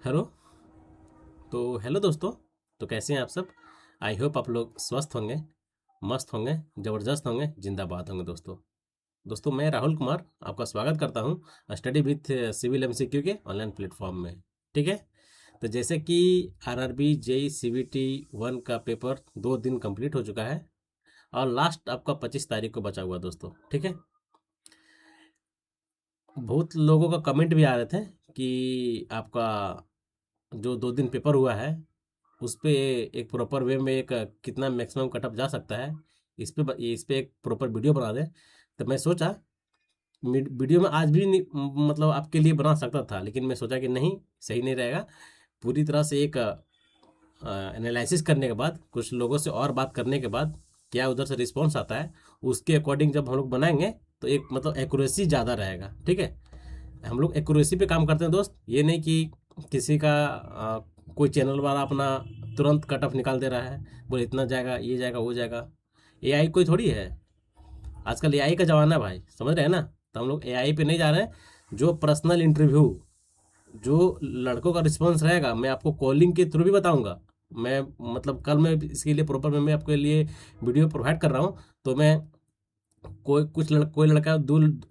Hello. तो hello दोस्तों। तो कैसे हैं आप सब? आई होप आप लोग स्वस्थ होंगे, मस्त होंगे, ज़बरदस्त होंगे, जिंदाबाद होंगे दोस्तों। दोस्तों मैं राहुल कुमार आपका स्वागत करता हूं स्टडी विथ सिविल एमसीक्यू के ऑनलाइन प्लेटफॉर्म में। ठीक है। तो जैसे कि आरआरबी जेई सीवीटी 1 का पेपर 2 दिन कंप्लीट हो चुका है और लास्ट आपका 25 तारीख को बचा हुआ दोस्तों। ठीक है। बहुत लोगों का कमेंट भी आ रहे थे कि आपका जो 2 दिन पेपर हुआ है उस पे एक प्रॉपर वे में एक कितना मैक्सिमम कटअप जा सकता है, इस पे एक प्रॉपर वीडियो बना दें। तो मैं सोचा वीडियो में आज भी मतलब आपके लिए बना सकता था, लेकिन मैं सोचा कि नहीं, सही नहीं रहेगा। पूरी तरह से एक एनालिसिस करने के बाद, कुछ लोगों से और बात करने के बाद क्या उधर से रिस्पॉन्स आता है, उसके अकॉर्डिंग जब हम लोग बनाएंगे तो एक मतलब एक्यूरेसी ज़्यादा रहेगा। ठीक है। हम लोग एक्यूरेसी पे काम करते हैं दोस्त, ये नहीं कि किसी का कोई चैनल वाला अपना तुरंत कट ऑफ निकाल दे रहा है, बोले इतना जाएगा, ये जाएगा, वो जाएगा। एआई कोई थोड़ी है, आजकल एआई का ज़माना है भाई, समझ रहे हैं ना। तो हम लोग एआई पे नहीं जा रहे हैं। जो पर्सनल इंटरव्यू, जो लड़कों का रिस्पॉन्स रहेगा, मैं आपको कॉलिंग के थ्रू भी बताऊंगा। मैं मतलब कल मैं इसके लिए प्रॉपर मैं आपके लिए वीडियो प्रोवाइड कर रहा हूँ। तो मैं कोई लड़का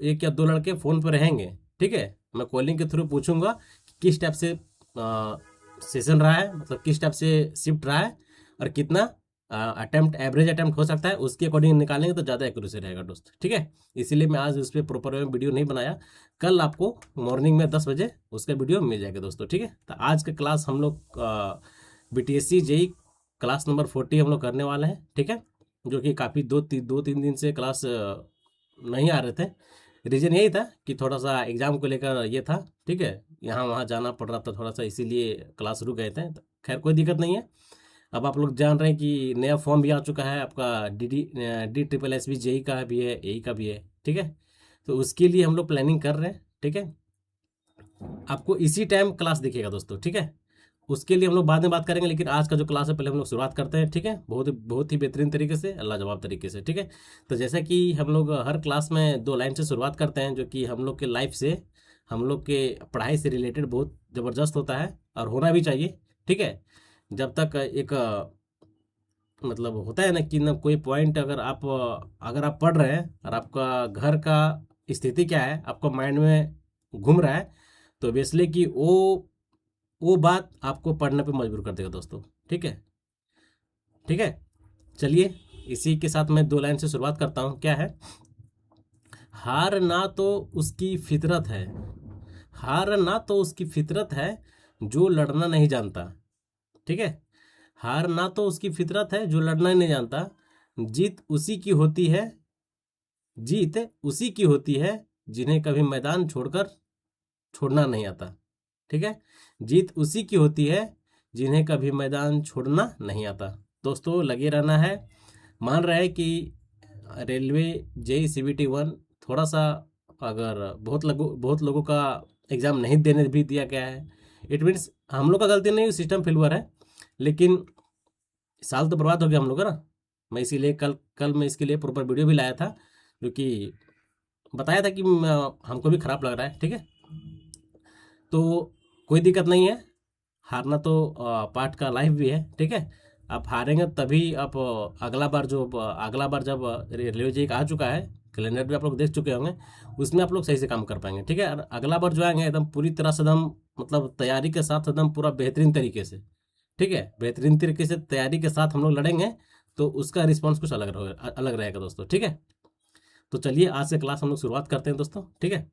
एक या दो लड़के फ़ोन पर रहेंगे। ठीक है। मैं कॉलिंग के थ्रू पूछूंगा कि किस टाइप से सेशन रहा है, मतलब किस टाइप से शिफ्ट रहा है, और कितना अटेम्प्ट, एवरेज अटेम्प्ट हो सकता है, उसके अकॉर्डिंग निकालेंगे तो ज़्यादा एक्यूरेसी रहेगा दोस्त। ठीक है। इसीलिए मैं आज उस पर प्रॉपर में वीडियो नहीं बनाया। कल आपको मॉर्निंग में 10 बजे उसका वीडियो मिल जाएगा दोस्तों। ठीक है। तो आज का क्लास हम लोग बीटीएससी जेई क्लास नंबर 40 हम लोग करने वाले हैं। ठीक है। जो कि काफ़ी 2-3 दिन से क्लास नहीं आ रहे थे। रीज़न यही था कि थोड़ा सा एग्ज़ाम को लेकर ये था। ठीक है। यहाँ वहाँ जाना पड़ रहा था थोड़ा सा, इसीलिए क्लास रुक गए थे। तो खैर कोई दिक्कत नहीं है। अब आप लोग जान रहे हैं कि नया फॉर्म भी आ चुका है आपका, D triple S B JE का भी है, एई का भी है। ठीक है। तो उसके लिए हम लोग प्लानिंग कर रहे हैं। ठीक है। आपको इसी टाइम क्लास दिखेगा दोस्तों। ठीक है। उसके लिए हम लोग बाद में बात करेंगे, लेकिन आज का जो क्लास है पहले हम लोग शुरुआत करते हैं। ठीक है। बहुत ही बेहतरीन तरीके से, लाजवाब तरीके से। ठीक है। तो जैसा कि हम लोग हर क्लास में 2 लाइन से शुरुआत करते हैं, जो कि हम लोग के लाइफ से, हम लोग के पढ़ाई से रिलेटेड बहुत ज़बरदस्त होता है और होना भी चाहिए। ठीक है। जब तक एक मतलब होता है ना कि ना कोई पॉइंट अगर आप पढ़ रहे हैं और आपका घर का स्थिति क्या है, आपको माइंड में घूम रहा है, तो बेसले कि वो बात आपको पढ़ने पे मजबूर कर देगा दोस्तों। ठीक है। ठीक है। चलिए, इसी के साथ मैं 2 लाइन से शुरुआत करता हूँ। क्या है? हार ना तो उसकी फितरत है, हार ना तो उसकी फितरत है जो लड़ना नहीं जानता। ठीक है। हार ना तो उसकी फितरत है जो लड़ना नहीं जानता। जीत उसी की होती है, जीत उसी की होती है जिन्हें कभी मैदान छोड़ना नहीं आता। ठीक है। जीत उसी की होती है जिन्हें कभी मैदान छोड़ना नहीं आता। दोस्तों लगे रहना है। मान रहे हैं कि रेलवे जेई सीबीटी 1 थोड़ा सा, अगर बहुत लोगों का एग्ज़ाम नहीं देने भी दिया गया है, इट मीन्स हम लोग का गलती नहीं, सिस्टम फेलुअर है। लेकिन साल तो बर्बाद हो गया हम लोग का ना। मैं इसीलिए कल कल मैं इसके लिए प्रॉपर वीडियो भी लाया था, जो कि बताया था कि हमको भी ख़राब लग रहा है। ठीक है। तो कोई दिक्कत नहीं है, हारना तो पार्ट का लाइफ भी है। ठीक है। आप हारेंगे तभी आप अगला बार जब रेलवे जी आ चुका है, कैलेंडर भी आप लोग देख चुके होंगे, उसमें आप लोग सही से काम कर पाएंगे। ठीक है। और अगला बार जो आएंगे एकदम पूरी तरह से, एकदम मतलब तैयारी के साथ, एकदम पूरा बेहतरीन तरीके से। ठीक है। बेहतरीन तरीके से तैयारी के साथ हम लोग लड़ेंगे, तो उसका रिस्पॉन्स कुछ अलग रहेगा दोस्तों। ठीक है। तो चलिए आज से क्लास हम लोग शुरुआत करते हैं दोस्तों। ठीक है।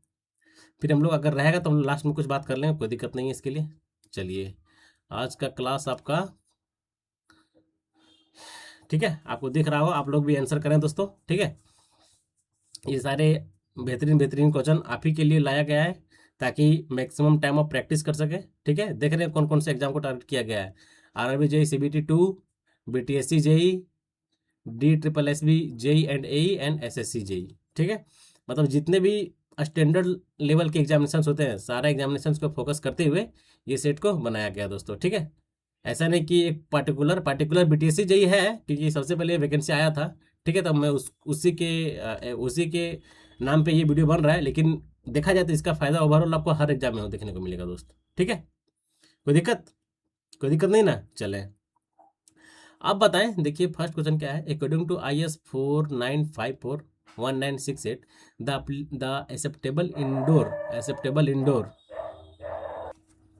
फिर हम लोग अगर रहेगा तो हम लोग लास्ट में कुछ बात कर लेंगे, कोई दिक्कत नहीं है इसके लिए। चलिए, आज का क्लास आपका, ठीक है, आपको दिख रहा हो, आप लोग भी आंसर करें दोस्तों। ठीक है। ये सारे बेहतरीन बेहतरीन क्वेश्चन आप ही के लिए लाया गया है, ताकि मैक्सिमम टाइम आप प्रैक्टिस कर सके। ठीक है। देख रहे हैं कौन कौन से एग्जाम को टारगेट किया गया है। RRB JE CBT 2, BTSC JE, D triple S B JE and AE and SSC JE. ठीक है। मतलब जितने भी स्टैंडर्ड लेवल के एग्जामिनेशन होते हैं, सारे एग्जामिनेशन को फोकस करते हुए ये सेट को बनाया गया दोस्तों। ठीक है। ऐसा नहीं कि एक पार्टिकुलर बीटीएससी जेई है, क्योंकि सबसे पहले वैकेंसी आया था। ठीक है। तब मैं उसी के नाम पे ये वीडियो बन रहा है, लेकिन देखा जाए तो इसका फायदा ओवरऑल आपको हर एग्जाम में देखने को मिलेगा दोस्त। ठीक है। कोई दिक्कत? कोई दिक्कत नहीं ना, चले। अब बताएं, देखिए फर्स्ट क्वेश्चन क्या है। According to IS 4954-1968, the acceptable indoor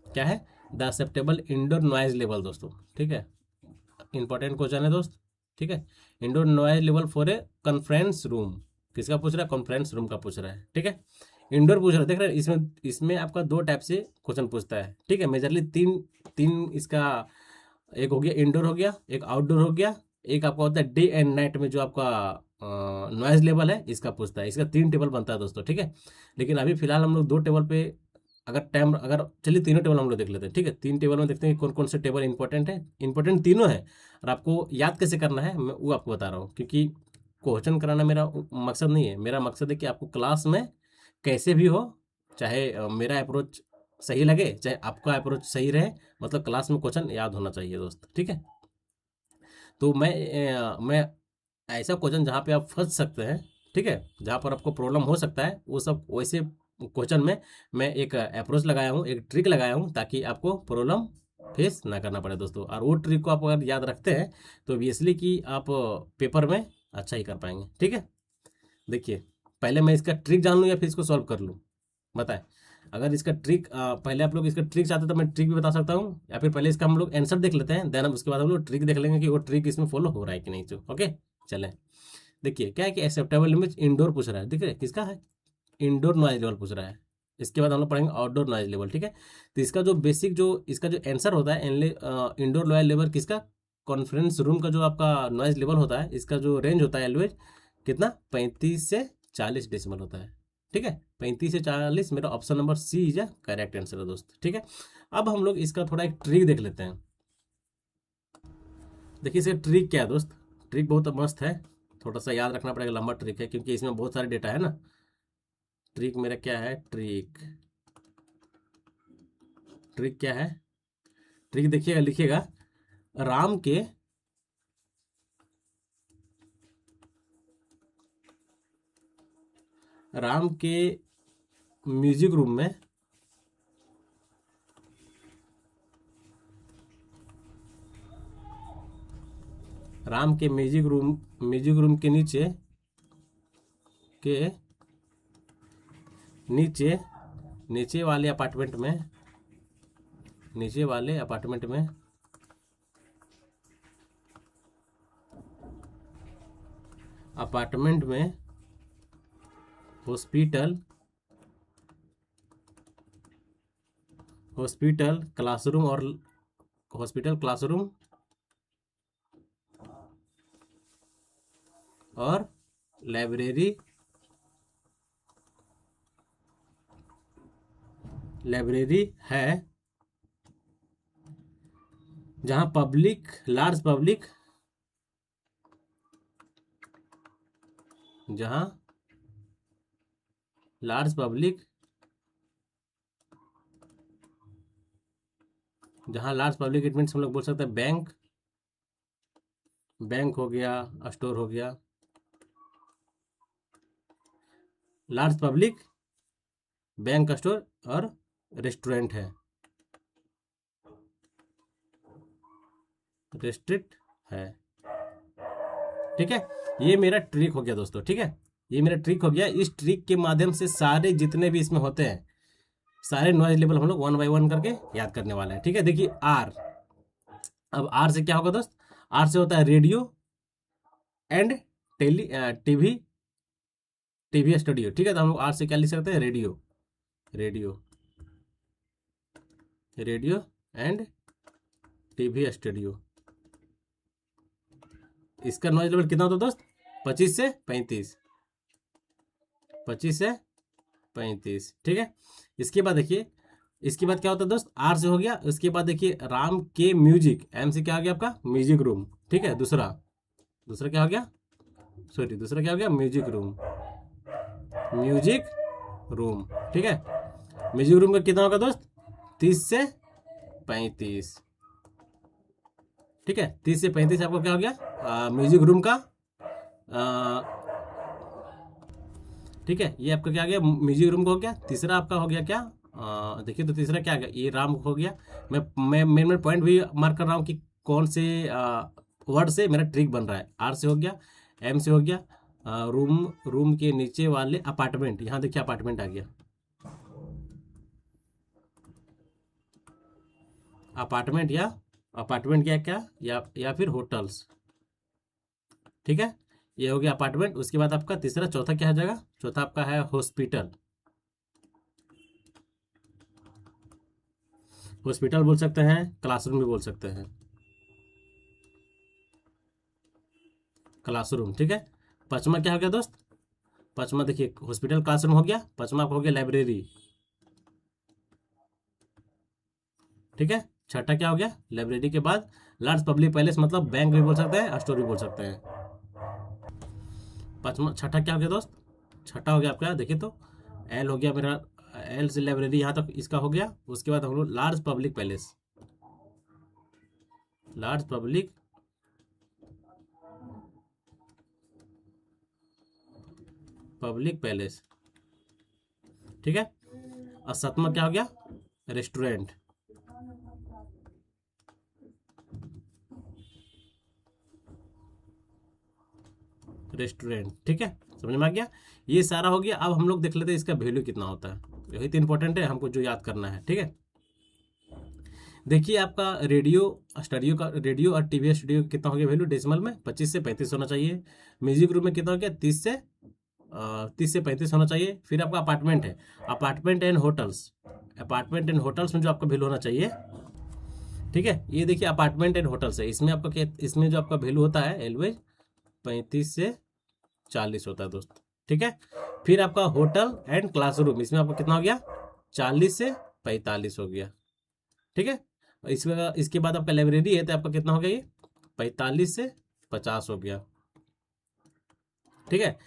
क्या है? The acceptable indoor noise level दोस्तों, ठीक है, इंपॉर्टेंट क्वेश्चन है दोस्त, ठीक है। Indoor noise level for a conference room, किसका पूछ रहा है? कॉन्फ्रेंस रूम का पूछ रहा है, ठीक है। इंडोर पूछ रहा है, देख रहे हैं इसमें इसमें आपका दो टाइप से क्वेश्चन पूछता है, ठीक है। मेजरली तीन तीन इसका, एक हो गया इंडोर हो गया, एक आउटडोर हो गया, एक आपका होता है डे एंड नाइट में जो आपका नॉइज लेवल है इसका पूछता है। इसका तीन टेबल बनता है दोस्तों, ठीक है। लेकिन अभी फिलहाल हम लोग दो टेबल पे, अगर टाइम, अगर चलिए तीनों टेबल हम लोग देख लेते हैं, ठीक है। तीन टेबल में देखते हैं कौन कौन से टेबल इंपॉर्टेंट है। इंपॉर्टेंट तीनों है, और आपको याद कैसे करना है मैं वो आपको बता रहा हूँ, क्योंकि क्वेश्चन कराना मेरा मकसद नहीं है। मेरा मकसद है कि आपको क्लास में कैसे भी हो, चाहे मेरा अप्रोच सही लगे चाहे आपका अप्रोच सही रहे, मतलब क्लास में क्वेश्चन याद होना चाहिए दोस्त, ठीक है। तो मैं ऐसा क्वेश्चन जहाँ पे आप फंस सकते हैं, ठीक है, जहाँ पर आपको प्रॉब्लम हो सकता है, वो सब वैसे क्वेश्चन में मैं एक अप्रोच लगाया हूँ, एक ट्रिक लगाया हूँ, ताकि आपको प्रॉब्लम फेस ना करना पड़े दोस्तों। और वो ट्रिक को आप अगर याद रखते हैं तो ऑब्वियसली कि आप पेपर में अच्छा ही कर पाएंगे, ठीक है। देखिए, पहले मैं इसका ट्रिक जान लूँ या फिर इसको सॉल्व कर लूँ, बताएं। अगर इसका ट्रिक पहले आप लोग इसका ट्रिक चाहते तो मैं ट्रिक भी बता सकता हूँ, या फिर पहले इसका हम लोग आंसर देख लेते हैं, देन उसके बाद हम लोग ट्रिक देख लेंगे कि वो ट्रिक इसमें फॉलो हो रहा है कि नहीं। तो ओके, चलें। देखिए क्या है कि एक्सेप्टेबल लिमिट इंडोर पूछ रहा है, ठीक है, किसका है? इंडोर नॉइज लेवल पूछ रहा है। इसके बाद हम लोग पढ़ेंगे आउटडोर नॉइज लेवल, ठीक है। तो इसका जो बेसिक, जो इसका जो आंसर होता है, इंडोर नॉइज लेवल किसका? कॉन्फ्रेंस रूम का जो आपका नॉइज लेवल होता है, इसका जो रेंज होता है एलवेज कितना? 35 से 40 डेसिमल होता है, ठीक है। 35 से 40, मेरा option number C is correct answer है दोस्त, ठीक है। अब हम लोग इसका थोड़ा एक ट्रिक देख लेते हैं। देखिए इसका ट्रिक क्या है दोस्त, ट्रिक बहुत मस्त है, थोड़ा सा याद रखना पड़ेगा, लंबा ट्रिक है क्योंकि इसमें बहुत सारे डेटा है ना। ट्रिक मेरा क्या है? ट्रिक, ट्रिक क्या है? ट्रिक देखिएगा, लिखिएगा। राम के राम के म्यूजिक रूम में राम के म्यूजिक रूम के के नीचे नीचे वाले अपार्टमेंट में नीचे वाले अपार्टमेंट में अपार्टमेंट में हॉस्पिटल हॉस्पिटल क्लासरूम और हॉस्पिटल क्लासरूम और लाइब्रेरी लाइब्रेरी है, जहां जहां लार्ज पब्लिक इट मीन्स हम लोग बोल सकते हैं बैंक हो गया, स्टोर हो गया, लार्ज पब्लिक, बैंक, स्टोर और रेस्टोरेंट है, रेस्ट्रिक्ट है, ठीक है। ये मेरा ट्रिक हो गया दोस्तों, ठीक है, ये मेरा ट्रिक हो गया। इस ट्रिक के माध्यम से सारे जितने भी इसमें होते हैं, सारे नॉइज लेवल हम लोग 1 बाय 1 करके याद करने वाले हैं, ठीक है। देखिए आर, अब आर से क्या होगा दोस्त? आर से होता है radio and TV TV studio, ठीक है। तो हम लोग आर से क्या लिख सकते हैं? Radio radio radio and TV studio. इसका नॉइज लेवल कितना होता है दोस्त? 25 से 35, 25 से 35, ठीक है। इसके बाद देखिए, इसके बाद क्या होता है दोस्त? आर से हो गया। उसके बाद देखिए राम के म्यूजिक, एम से क्या हो गया? आपका म्यूजिक रूम, ठीक है। दूसरा दूसरा क्या हो गया? सॉरी, दूसरा क्या हो गया? म्यूजिक रूम ठीक है। म्यूजिक रूम का कितना होगा दोस्त? 30 से 35, ठीक है। 30 से 35 आपको क्या हो गया? म्यूजिक रूम का, ठीक है। ये आपका क्या हो गया? म्यूजिक रूम का हो गया। तीसरा आपका हो गया क्या? देखिए तो तीसरा क्या आ गया, ये राम हो गया। मैं मेन पॉइंट भी मार्क कर रहा हूँ कि कौन से वर्ड से मेरा ट्रिक बन रहा है। आर से हो गया, एम से हो गया, रूम, रूम के नीचे वाले अपार्टमेंट, यहाँ देखिए अपार्टमेंट आ गया। अपार्टमेंट या अपार्टमेंट क्या क्या या फिर होटल्स, ठीक है। ये हो गया अपार्टमेंट। उसके बाद आपका तीसरा, चौथा क्या हो जाएगा, चौथा आपका है हॉस्पिटल। हॉस्पिटल बोल सकते हैं, क्लासरूम भी बोल सकते हैं, क्लासरूम, ठीक है। पांचवा क्या हो गया दोस्त, पांचवा देखिए हॉस्पिटल क्लासरूम हो गया, पांचवा हो गया लाइब्रेरी, ठीक है। छठा क्या हो गया, लाइब्रेरी के बाद लार्ज पब्लिक पैलेस, मतलब बैंक भी बोल सकते हैं, स्टोर भी बोल सकते हैं। पांचवा, छठा क्या हो गया दोस्त, छठा हो गया आपका, देखिए तो एल हो गया मेरा, एल से लाइब्रेरी यहाँ तक इसका हो गया। उसके बाद हम लोग large public palace, large public public palace, ठीक है। और सातवां क्या हो गया, रेस्टोरेंट, रेस्टोरेंट, ठीक है। समझ में आ गया, ये सारा हो गया। अब हम लोग देख लेते हैं इसका वैल्यू कितना होता है, यही तो इंपॉर्टेंट है हमको जो याद करना है, ठीक है। देखिए आपका रेडियो स्टूडियो का, रेडियो और टीवी स्टूडियो कितना हो गया वैल्यू डेसिमल में, 25 से 35 होना चाहिए। म्यूजिक रूम में कितना हो गया, 30 से 35 होना चाहिए। फिर आपका अपार्टमेंट है, apartment and hotels, apartment and hotels में जो आपका वैल्यू होना चाहिए, ठीक है। ये देखिए अपार्टमेंट एंड होटल्स है, इसमें आपका क्या, इसमें जो आपका वैल्यू होता है एलवेज 35 से 40 होता है दोस्त, ठीक है। फिर आपका होटल एंड क्लासरूम, इसमें आपका कितना हो गया, 40 से 45 हो गया, ठीक है। इसमें इसके बाद आपका लाइब्रेरी है तो आपका कितना हो गया, ये 45 से 50 हो गया, ठीक है।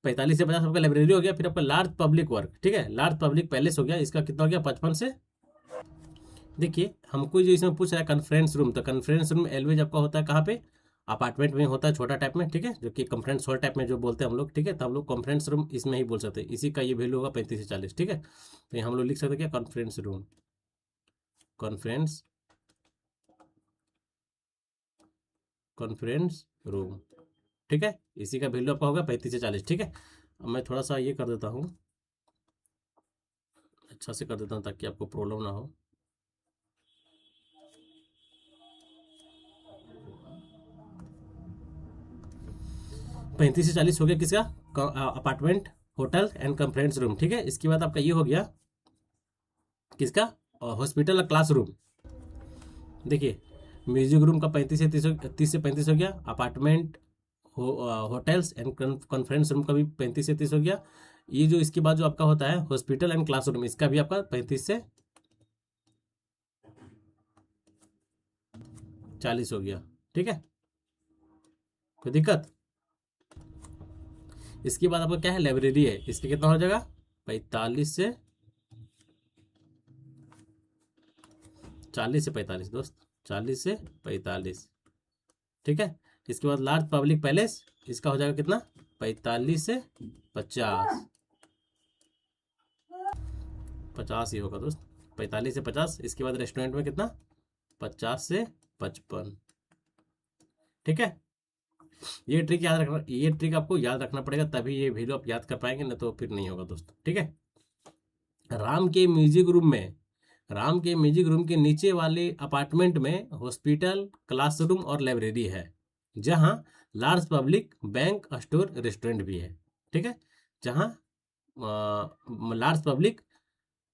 45 से 50 आपका लाइब्रेरी हो गया। फिर आपका लार्ज पब्लिक वर्क, ठीक है, लार्ज पब्लिक पैलेस हो गया, इसका कितना हो गया, 55 से, देखिए हमको जो इसमें पूछ रहा है कॉन्फ्रेंस रूम, तो कॉन्फ्रेंस रूम एलवेज आपका होता है कहाँ पे, अपार्टमेंट में होता है, छोटा टाइप में, ठीक है, जो कि कॉन्फ्रेंस हॉल टाइप में जो बोलते हैं हम लोग, ठीक है। तो हम लोग कॉन्फ्रेंस रूम इसमें ही बोल सकते हैं, इसी का ये वैल्यू होगा 35 से 40, ठीक है। तो हम लोग लिख सकते हैं क्या, conference room, conference, conference room, ठीक है। इसी का वैल्यू आपका होगा 35 से 40, ठीक है। अब मैं थोड़ा सा ये कर देता हूँ, अच्छा से कर देता हूँ ताकि आपको प्रॉब्लम ना हो। 35 से 40 हो गया किसका, apartment, hotel and conference room, ठीक है। इसके बाद आपका ये हो गया किसका, हॉस्पिटल और क्लासरूम। देखिए म्यूजिक रूम का 30 से 35 हो गया, apartment, hotels and conference room का भी 35 से 30 हो गया। ये जो इसके बाद जो आपका होता है हॉस्पिटल एंड क्लासरूम, इसका भी आपका 35 से 40 हो गया, ठीक है। कोई दिक्कत, इसके बाद आपका क्या है, लाइब्रेरी है, इसके कितना हो जाएगा, 45 से 40 से 45 दोस्त, 40 से 45, ठीक है। इसके बाद लार्ज पब्लिक पैलेस, इसका हो जाएगा कितना, 45 से 50, 50 ही होगा दोस्त, 45 से 50। इसके बाद रेस्टोरेंट में कितना, 50 से 55, ठीक है। ये ट्रिक याद रखना, ये ट्रिक आपको याद रखना पड़ेगा, तभी ये वैल्यू आप याद कर पाएंगे, ना तो फिर नहीं होगा दोस्तों, ठीक है। राम के म्यूजिक रूम में, राम के म्यूजिक रूम के नीचे वाले अपार्टमेंट में हॉस्पिटल, क्लासरूम और लाइब्रेरी है, जहां large public bank, store, restaurant भी है, ठीक है। जहां लार्ज पब्लिक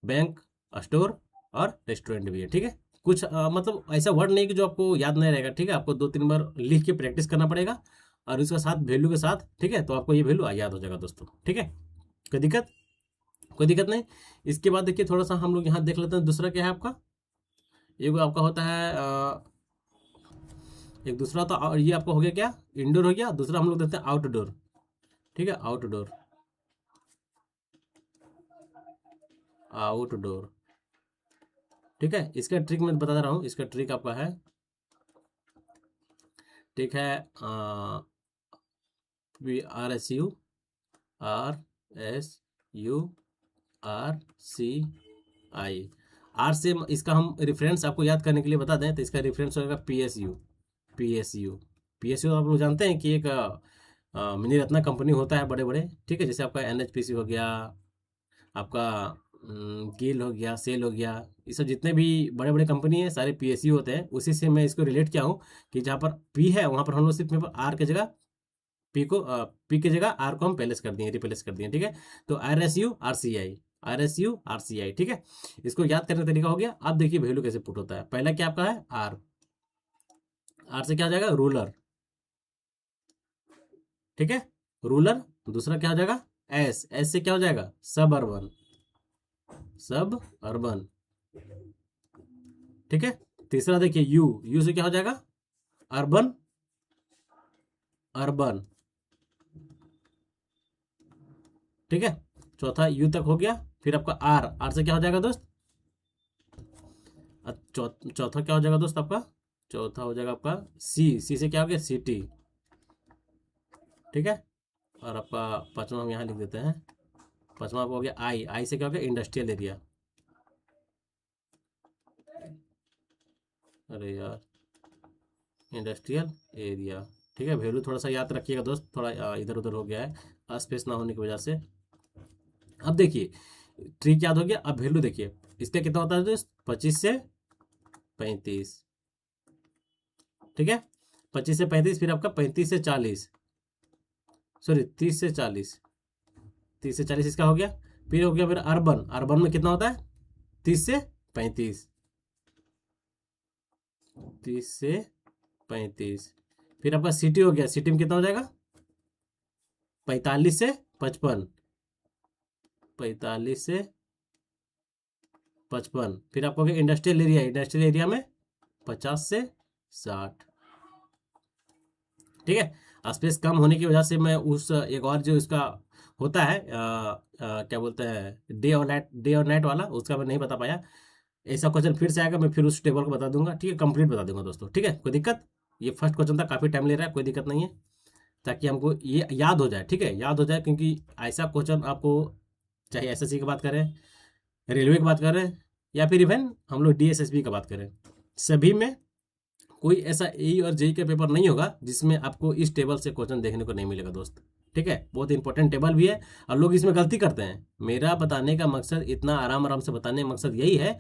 बैंक, स्टोर और रेस्टोरेंट भी है, ठीक है। कुछ मतलब ऐसा वर्ड नहीं कि जो आपको याद नहीं रहेगा, ठीक है। आपको 2-3 बार लिख के प्रैक्टिस करना पड़ेगा और उसके साथ वैल्यू के साथ, ठीक है, तो आपको ये वैल्यू याद हो जाएगा दोस्तों, ठीक है। कोई दिक्कत, कोई दिक्कत नहीं। इसके बाद देखिए थोड़ा सा हम लोग यहाँ देख लेते हैं, दूसरा क्या है आपका, एक आपका होता है एक दूसरा तो ये आपका हो गया क्या, इंडोर हो गया। दूसरा हम लोग देखते हैं आउटडोर, ठीक है, आउटडोर, आउटडोर, ठीक है। इसका ट्रिक मैं बता रहा हूँ, इसका ट्रिक आपका है, ठीक है, RSU, RSU, RC आई। आर से इसका हम रेफरेंस आपको याद करने के लिए बता दें तो इसका रेफरेंस होगा PSU। PSU PSU आप लोग जानते हैं कि एक मिनी रत्ना कंपनी होता है बड़े बड़े, ठीक है, जैसे आपका NHPC हो गया, आपका गेल हो गया, सेल हो गया, ये सब जितने भी बड़े बड़े कंपनी है सारे PSU होते हैं। उसी से मैं इसको रिलेट किया हूँ कि जहाँ पर P है वहाँ पर हम लोग सिर्फ आर की जगह पी की जगह आर को हम पैलेस कर दिए, रिप्लेस कर दिए, ठीक है। तो RSU RCI, RSU RCI, ठीक है। इसको याद करने का तरीका हो गया। अब देखिए वैल्यू कैसे पुट होता है। पहला क्या आपका है आर, आर से क्या हो जाएगा रूलर, ठीक है, रूलर। दूसरा क्या हो जाएगा एस, एस से क्या हो जाएगा सब अर्बन, सब अर्बन, ठीक है। तीसरा देखिए यू, यू से क्या हो जाएगा अर्बन, अर्बन, ठीक है। चौथा यू तक हो गया। फिर आपका आर, आर से क्या हो जाएगा दोस्त, चौथा क्या हो जाएगा दोस्त आपका, चौथा हो जाएगा आपका सी, सी से क्या हो गया सिटी, ठीक है। और आपका पांचवा हम यहाँ लिख देते हैं, पांचवा हो गया आई, आई से क्या हो गया इंडस्ट्रियल एरिया। अरे यार इंडस्ट्रियल एरिया, ठीक है। वैल्यू थोड़ा सा याद रखिएगा दोस्त, थोड़ा इधर उधर हो गया है स्पेस ना होने की वजह से। अब देखिए ट्रिक याद हो गया। अब वैल्यू देखिए इसका कितना होता है दोस्त, 25 से 35, ठीक है। 25 से 35, फिर आपका 35 से 40, सॉरी 30 से 40, 30 से 40 इसका हो गया। फिर हो गया मेरा अर्बन, अर्बन में कितना होता है 30 से 35, 30 से 35। फिर आपका सिटी हो गया, सिटी में कितना हो जाएगा 45 से 55, 45 से 55। फिर आपको हो गया इंडस्ट्रियल एरिया, इंडस्ट्रियल एरिया में 50 से 60, ठीक है। स्पेस कम होने की वजह से मैं उस एक और जो इसका होता है क्या बोलते हैं डे और नाइट वाला, उसका मैं नहीं बता पाया। ऐसा क्वेश्चन फिर से आएगा, मैं फिर उस टेबल को बता दूंगा, ठीक है, कंप्लीट बता दूंगा दोस्तों, ठीक है। कोई दिक्कत, ये फर्स्ट क्वेश्चन था, काफ़ी टाइम ले रहा है, कोई दिक्कत नहीं है, ताकि हमको ये याद हो जाए, ठीक है, याद हो जाए। क्योंकि ऐसा क्वेश्चन आपको चाहे SSC की बात करें, रेलवे की बात करें, या फिर इवन हम लोग DSSB का बात करें, सभी में कोई ऐसा ए और जेई का पेपर नहीं होगा जिसमें आपको इस टेबल से क्वेश्चन देखने को नहीं मिलेगा दोस्त, ठीक है। बहुत इंपॉर्टेंट टेबल भी है और लोग इसमें गलती करते हैं। मेरा बताने का मकसद, इतना आराम आराम से बताने का मकसद यही है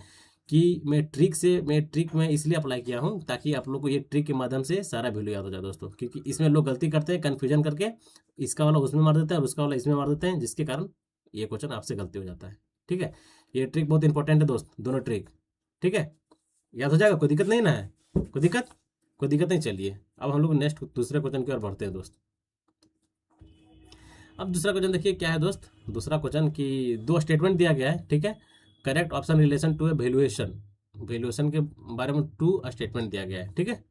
कि मैं ट्रिक में इसलिए अप्लाई किया हूँ ताकि आप लोग को ये ट्रिक के माध्यम से सारा वैल्यू याद हो जाए दोस्तों। क्योंकि इसमें लोग गलती करते हैं कन्फ्यूजन करके, इसका वाला उसमें मार देते हैं और उसका वाला इसमें मार देते हैं, जिसके कारण ये क्वेश्चन आपसे गलती हो जाता है, ठीक है। ये ट्रिक बहुत इंपॉर्टेंट है दोस्त, दोनों ट्रिक, ठीक है, याद हो जाएगा, कोई दिक्कत नहीं ना है, कोई दिक्कत नहीं। चलिए अब हम लोग नेक्स्ट दूसरे क्वेश्चन की ओर बढ़ते हैं दोस्त। अब दूसरा क्वेश्चन देखिए क्या है दोस्त। दूसरा क्वेश्चन की दो स्टेटमेंट दिया गया है, ठीक है। Correct option relation to a valuation, valuation के बारे में 2 स्टेटमेंट दिया गया है, ठीक है।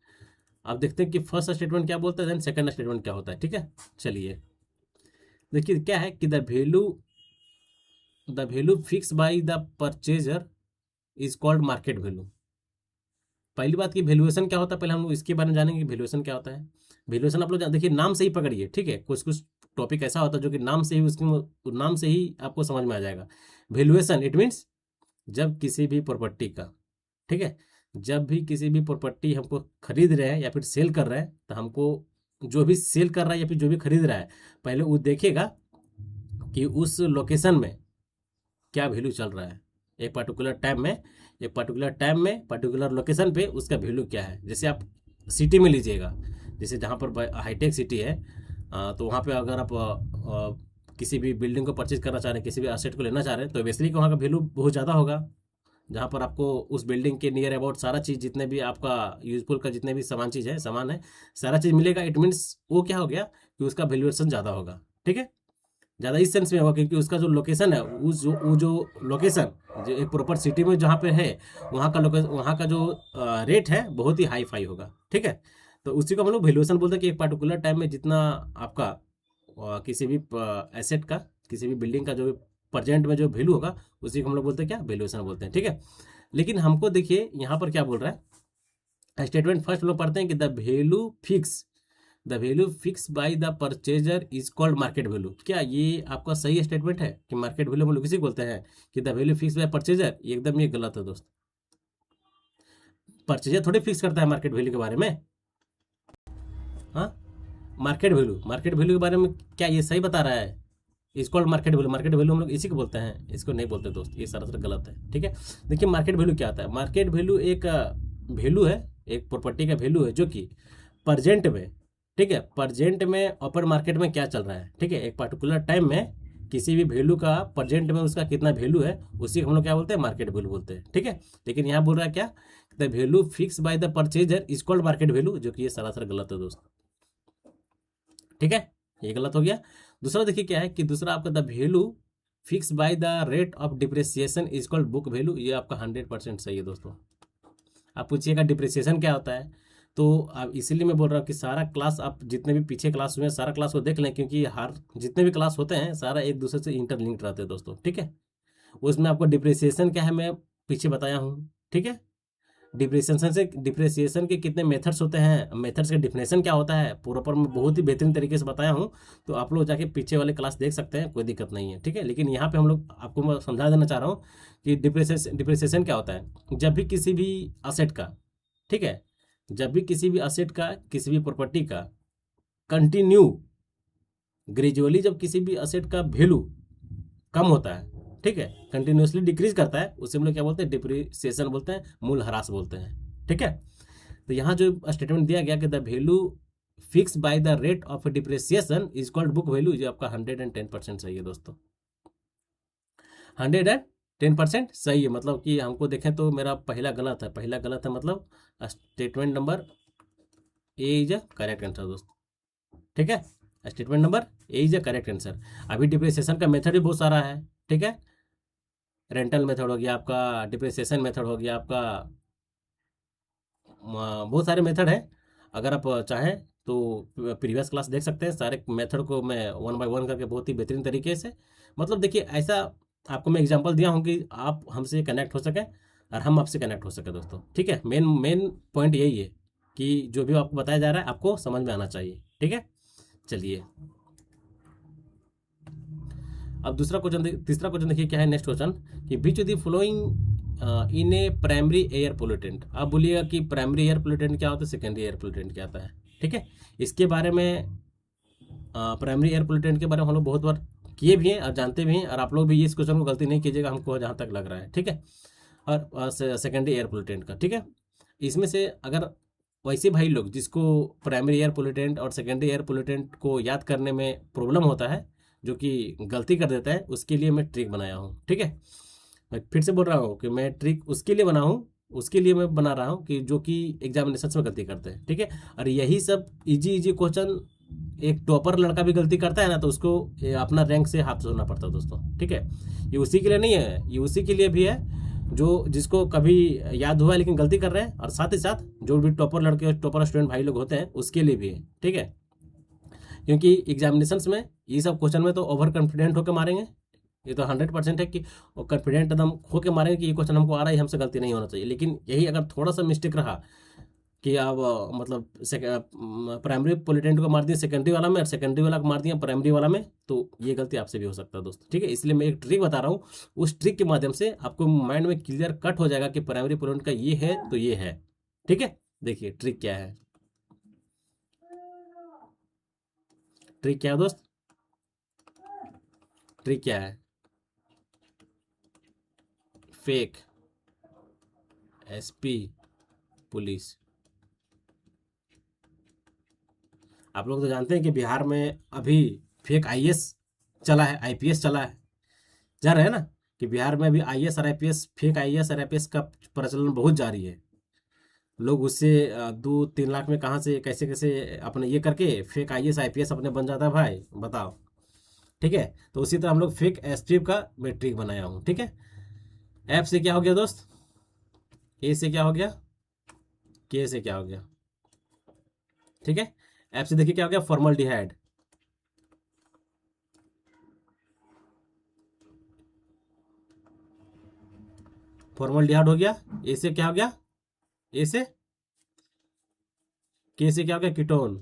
अब देखते हैं कि फर्स्ट स्टेटमेंट क्या बोलता है, देन सेकंड स्टेटमेंट क्या होता है, ठीक है। चलिए देखिए क्या है कि the value fix by the purchaser is called market value. पहली बात की वैल्यूएशन क्या होता है, पहले हम लोग इसके बारे में जानेंगे वैल्यूएशन क्या होता है। वैल्यूएशन आप लोग देखिए नाम से ही पकड़िए, ठीक है। कुछ कुछ टॉपिक ऐसा होता है जो कि नाम से ही उसकी नाम से ही आपको समझ में आ जाएगा। वैल्यूएशन इट मीन्स जब किसी भी प्रॉपर्टी का, ठीक है, जब भी किसी भी प्रॉपर्टी हमको खरीद रहे हैं या फिर सेल कर रहे हैं, तो हमको जो भी सेल कर रहा है या फिर जो भी खरीद रहा है, पहले वो देखेगा कि उस लोकेशन में क्या वैल्यू चल रहा है, एक पर्टिकुलर टाइम में, पर्टिकुलर लोकेशन पे उसका वैल्यू क्या है। जैसे आप सिटी में लीजिएगा, जैसे जहाँ पर हाईटेक सिटी है, तो वहाँ पे अगर आप किसी भी बिल्डिंग को परचेज करना चाह रहे हैं, किसी भी एसेट को लेना चाह रहे हैं, तो ऑब्वियसली वहाँ का वैल्यू बहुत ज़्यादा होगा। जहाँ पर आपको उस बिल्डिंग के नियर अबाउट सारा चीज़, जितने भी आपका यूजफुल का जितने भी सामान है, सारा चीज़ मिलेगा। इट मीन्स वो क्या हो गया कि उसका वैल्यूएशन ज़्यादा होगा, ठीक है। ज़्यादा इस सेंस में होगा क्योंकि उसका जो लोकेशन है, वो जो लोकेशन जो एक प्रॉपर सिटी में जहाँ पे है, वहाँ का जो रेट है बहुत ही हाई फाई होगा, ठीक है। तो उसी को हम लोग वैल्यूएशन बोलते हैं कि एक पर्टिकुलर टाइम में जितना आपका किसी भी एसेट का, किसी भी बिल्डिंग का जो प्रेजेंट में जो वैल्यू होगा, उसी को हम लोग बोलते हैं क्या, वैल्यूएशन बोलते हैं, ठीक है। लेकिन हमको देखिए यहाँ पर क्या बोल रहा है, स्टेटमेंट फर्स्ट लोग पढ़ते हैं कि the value fix the value fix by the purchaser is called market value. क्या ये आपका सही स्टेटमेंट है कि मार्केट वैल्यू हम लोग किसी को बोलते हैं कि the value fix by purchaser? एकदम ये गलत है दोस्त। परचेजर थोड़ी फिक्स करता है मार्केट वैल्यू के बारे में। हाँ, मार्केट वैल्यू के बारे में क्या ये सही बता रहा है? इस कॉल्ड मार्केट वैल्यू हम लोग इसी को बोलते हैं, इसको नहीं बोलते दोस्त, ये सरासर गलत है। ठीक है, देखिए मार्केट वैल्यू क्या आता है। मार्केट वैल्यू एक वैल्यू है, एक प्रॉपर्टी का वैल्यू है जो कि प्रजेंट में, ठीक है, प्रजेंट में ओपन मार्केट में क्या चल रहा है, ठीक है, एक पर्टिकुलर टाइम में किसी भी वैल्यू का प्रजेंट में उसका कितना वैल्यू है, उसी को हम लोग क्या बोलते हैं? मार्केट वैल्यू बोलते हैं। ठीक है, लेकिन यहाँ बोल रहा है क्या? The value fix by the purchaser is called market value, जो कि ये सरासर गलत है दोस्त। ठीक है, ये गलत हो गया। दूसरा देखिए क्या है कि दूसरा आपका the value fix by the rate of depreciation is called book value, ये आपका 100% सही है दोस्तों। आप पूछिएगा डिप्रिसिएशन क्या होता है, तो अब इसीलिए मैं बोल रहा हूँ कि सारा क्लास, आप जितने भी पीछे क्लास हुए हैं सारा क्लास को देख लें, क्योंकि हर जितने भी क्लास होते हैं सारा एक दूसरे से इंटरलिंक्ड रहते हैं दोस्तों। ठीक है, उसमें आपको डिप्रिसिएशन क्या है मैं पीछे बताया हूँ। ठीक है, डिप्रिसिएशन के कितने मेथड्स होते हैं, मेथड्स का डिफिनेशन क्या होता है, प्रॉपर मैं बहुत ही बेहतरीन तरीके से बताया हूँ। तो आप लोग जाके पीछे वाले क्लास देख सकते हैं, कोई दिक्कत नहीं है। ठीक है, लेकिन यहाँ पे हम लोग आपको मैं समझा देना चाह रहा हूँ कि डिप्रिसिएशन क्या होता है। जब भी किसी भी असेट का, ठीक है, जब भी किसी भी असेट का, किसी भी प्रॉपर्टी का कंटिन्यू ग्रेजुअली, जब किसी भी असेट का वैल्यू कम होता है, ठीक है, कंटिन्यूसली डिक्रीज करता है, उसे हम लोग क्या बोलते हैं? डिप्रिसिएशन बोलते हैं, मूल ह्रास बोलते हैं। ठीक है, तो यहाँ जो स्टेटमेंट दिया गया कि the value fix by the rate of depreciation is called book value, ये आपका 110% सही है दोस्तों। 110% सही है, मतलब कि हमको देखें तो मेरा पहला गलत है, पहला गलत है, मतलब statement number A is a correct answer दोस्तों। ठीक है, statement number A is a correct answer. अभी डिप्रिसिएशन का मेथड भी बहुत सारा है। ठीक है, रेंटल मेथड हो गया आपका, डिप्रिसिएशन मेथड हो गया आपका, बहुत सारे मेथड हैं। अगर आप चाहें तो प्रीवियस क्लास देख सकते हैं, सारे मेथड को मैं वन बाय वन करके बहुत ही बेहतरीन तरीके से, मतलब देखिए ऐसा आपको मैं एग्जांपल दिया हूँ कि आप हमसे कनेक्ट हो सकें और हम आपसे कनेक्ट हो सके दोस्तों। ठीक है, मेन मेन पॉइंट यही है कि जो भी आपको बताया जा रहा है आपको समझ में आना चाहिए। ठीक है, चलिए अब दूसरा क्वेश्चन, तीसरा क्वेश्चन देखिए क्या है। नेक्स्ट क्वेश्चन कि which of the following in a primary air pollutant. आप बोलिएगा कि प्राइमरी एयर पोल्यूटेंट क्या होता है, सेकेंडरी एयर पोल्यूटेंट क्या होता है। ठीक है, इसके बारे में प्राइमरी एयर पोल्यूटेंट के बारे में हम लोग बहुत बार किए भी हैं और जानते भी हैं, और आप लोग भी इस क्वेश्चन को गलती नहीं कीजिएगा, हमको जहाँ तक लग रहा है। ठीक है, और सेकेंडरी एयर पोल्यूटेंट का, ठीक है, इसमें से अगर वैसे भाई लोग जिसको प्राइमरी एयर पोल्यूटेंट और सेकेंडरी एयर पोल्यूटेंट को याद करने में प्रॉब्लम होता है, जो कि गलती कर देता है, उसके लिए मैं ट्रिक बनाया हूँ। ठीक है, मैं फिर से बोल रहा हूँ कि मैं ट्रिक उसके लिए बना हूँ, उसके लिए मैं बना रहा हूँ कि जो कि एग्जामिनेशन में गलती करते हैं। ठीक है, और यही सब इजी इजी क्वेश्चन एक टॉपर लड़का भी गलती करता है ना, तो उसको अपना रैंक से हाथ धोना पड़ता है दोस्तों। ठीक है, ये उसी के लिए नहीं है, ये उसी के लिए भी है जो जिसको कभी याद हुआ है लेकिन गलती कर रहे हैं, और साथ ही साथ जो भी टॉपर लड़के, टॉपर स्टूडेंट भाई लोग होते हैं उसके लिए भी है। ठीक है, क्योंकि एग्जामिनेशंस में ये सब क्वेश्चन में तो ओवर कॉन्फिडेंट होकर मारेंगे, ये तो 100% है कि कॉन्फिडेंट एकदम होकर मारेंगे कि ये क्वेश्चन हमको आ रहा है, हमसे गलती नहीं होना चाहिए। लेकिन यही अगर थोड़ा सा मिस्टेक रहा कि आप मतलब प्राइमरी पोलिटेंट को मार दिया सेकेंडरी वाला में, और सेकेंडरी वाला को मार दिया प्राइमरी वाला में, तो ये गलती आपसे भी हो सकता है दोस्तों। ठीक है, इसलिए मैं एक ट्रिक बता रहा हूँ, उस ट्रिक के माध्यम से आपको माइंड में क्लियर कट हो जाएगा कि प्राइमरी पोलिटेंट का ये है तो ये है। ठीक है, देखिए ट्रिक क्या है, ट्रिक क्या है दोस्त, ट्रिक क्या है? Fake SP police. आप लोग तो जानते हैं कि बिहार में अभी फेक आईएएस चला है, आईपीएस चला है, जा रहे हैं ना, कि बिहार में अभी आईएएस और आईपीएस, फेक आईएएस और आईपीएस का प्रचलन बहुत जारी है। लोग उससे 2-3 लाख में कहाँ से कैसे कैसे अपने ये करके फेक आईएएस आईपीएस अपने बन जाता है भाई, बताओ। ठीक है, तो उसी तरह हम लोग फेक एसपी का मैं ट्रिक बनाया हूँ। ठीक है, एफ से क्या हो गया दोस्त, ए से क्या हो गया, के से क्या हो गया। ठीक है, एफ से देखिए क्या हो गया, फॉर्मल्डिहाइड। फॉर्मल्डिहाइड हो गया। ए से क्या हो गया, ए से, के से क्या हो गया, कीटोन।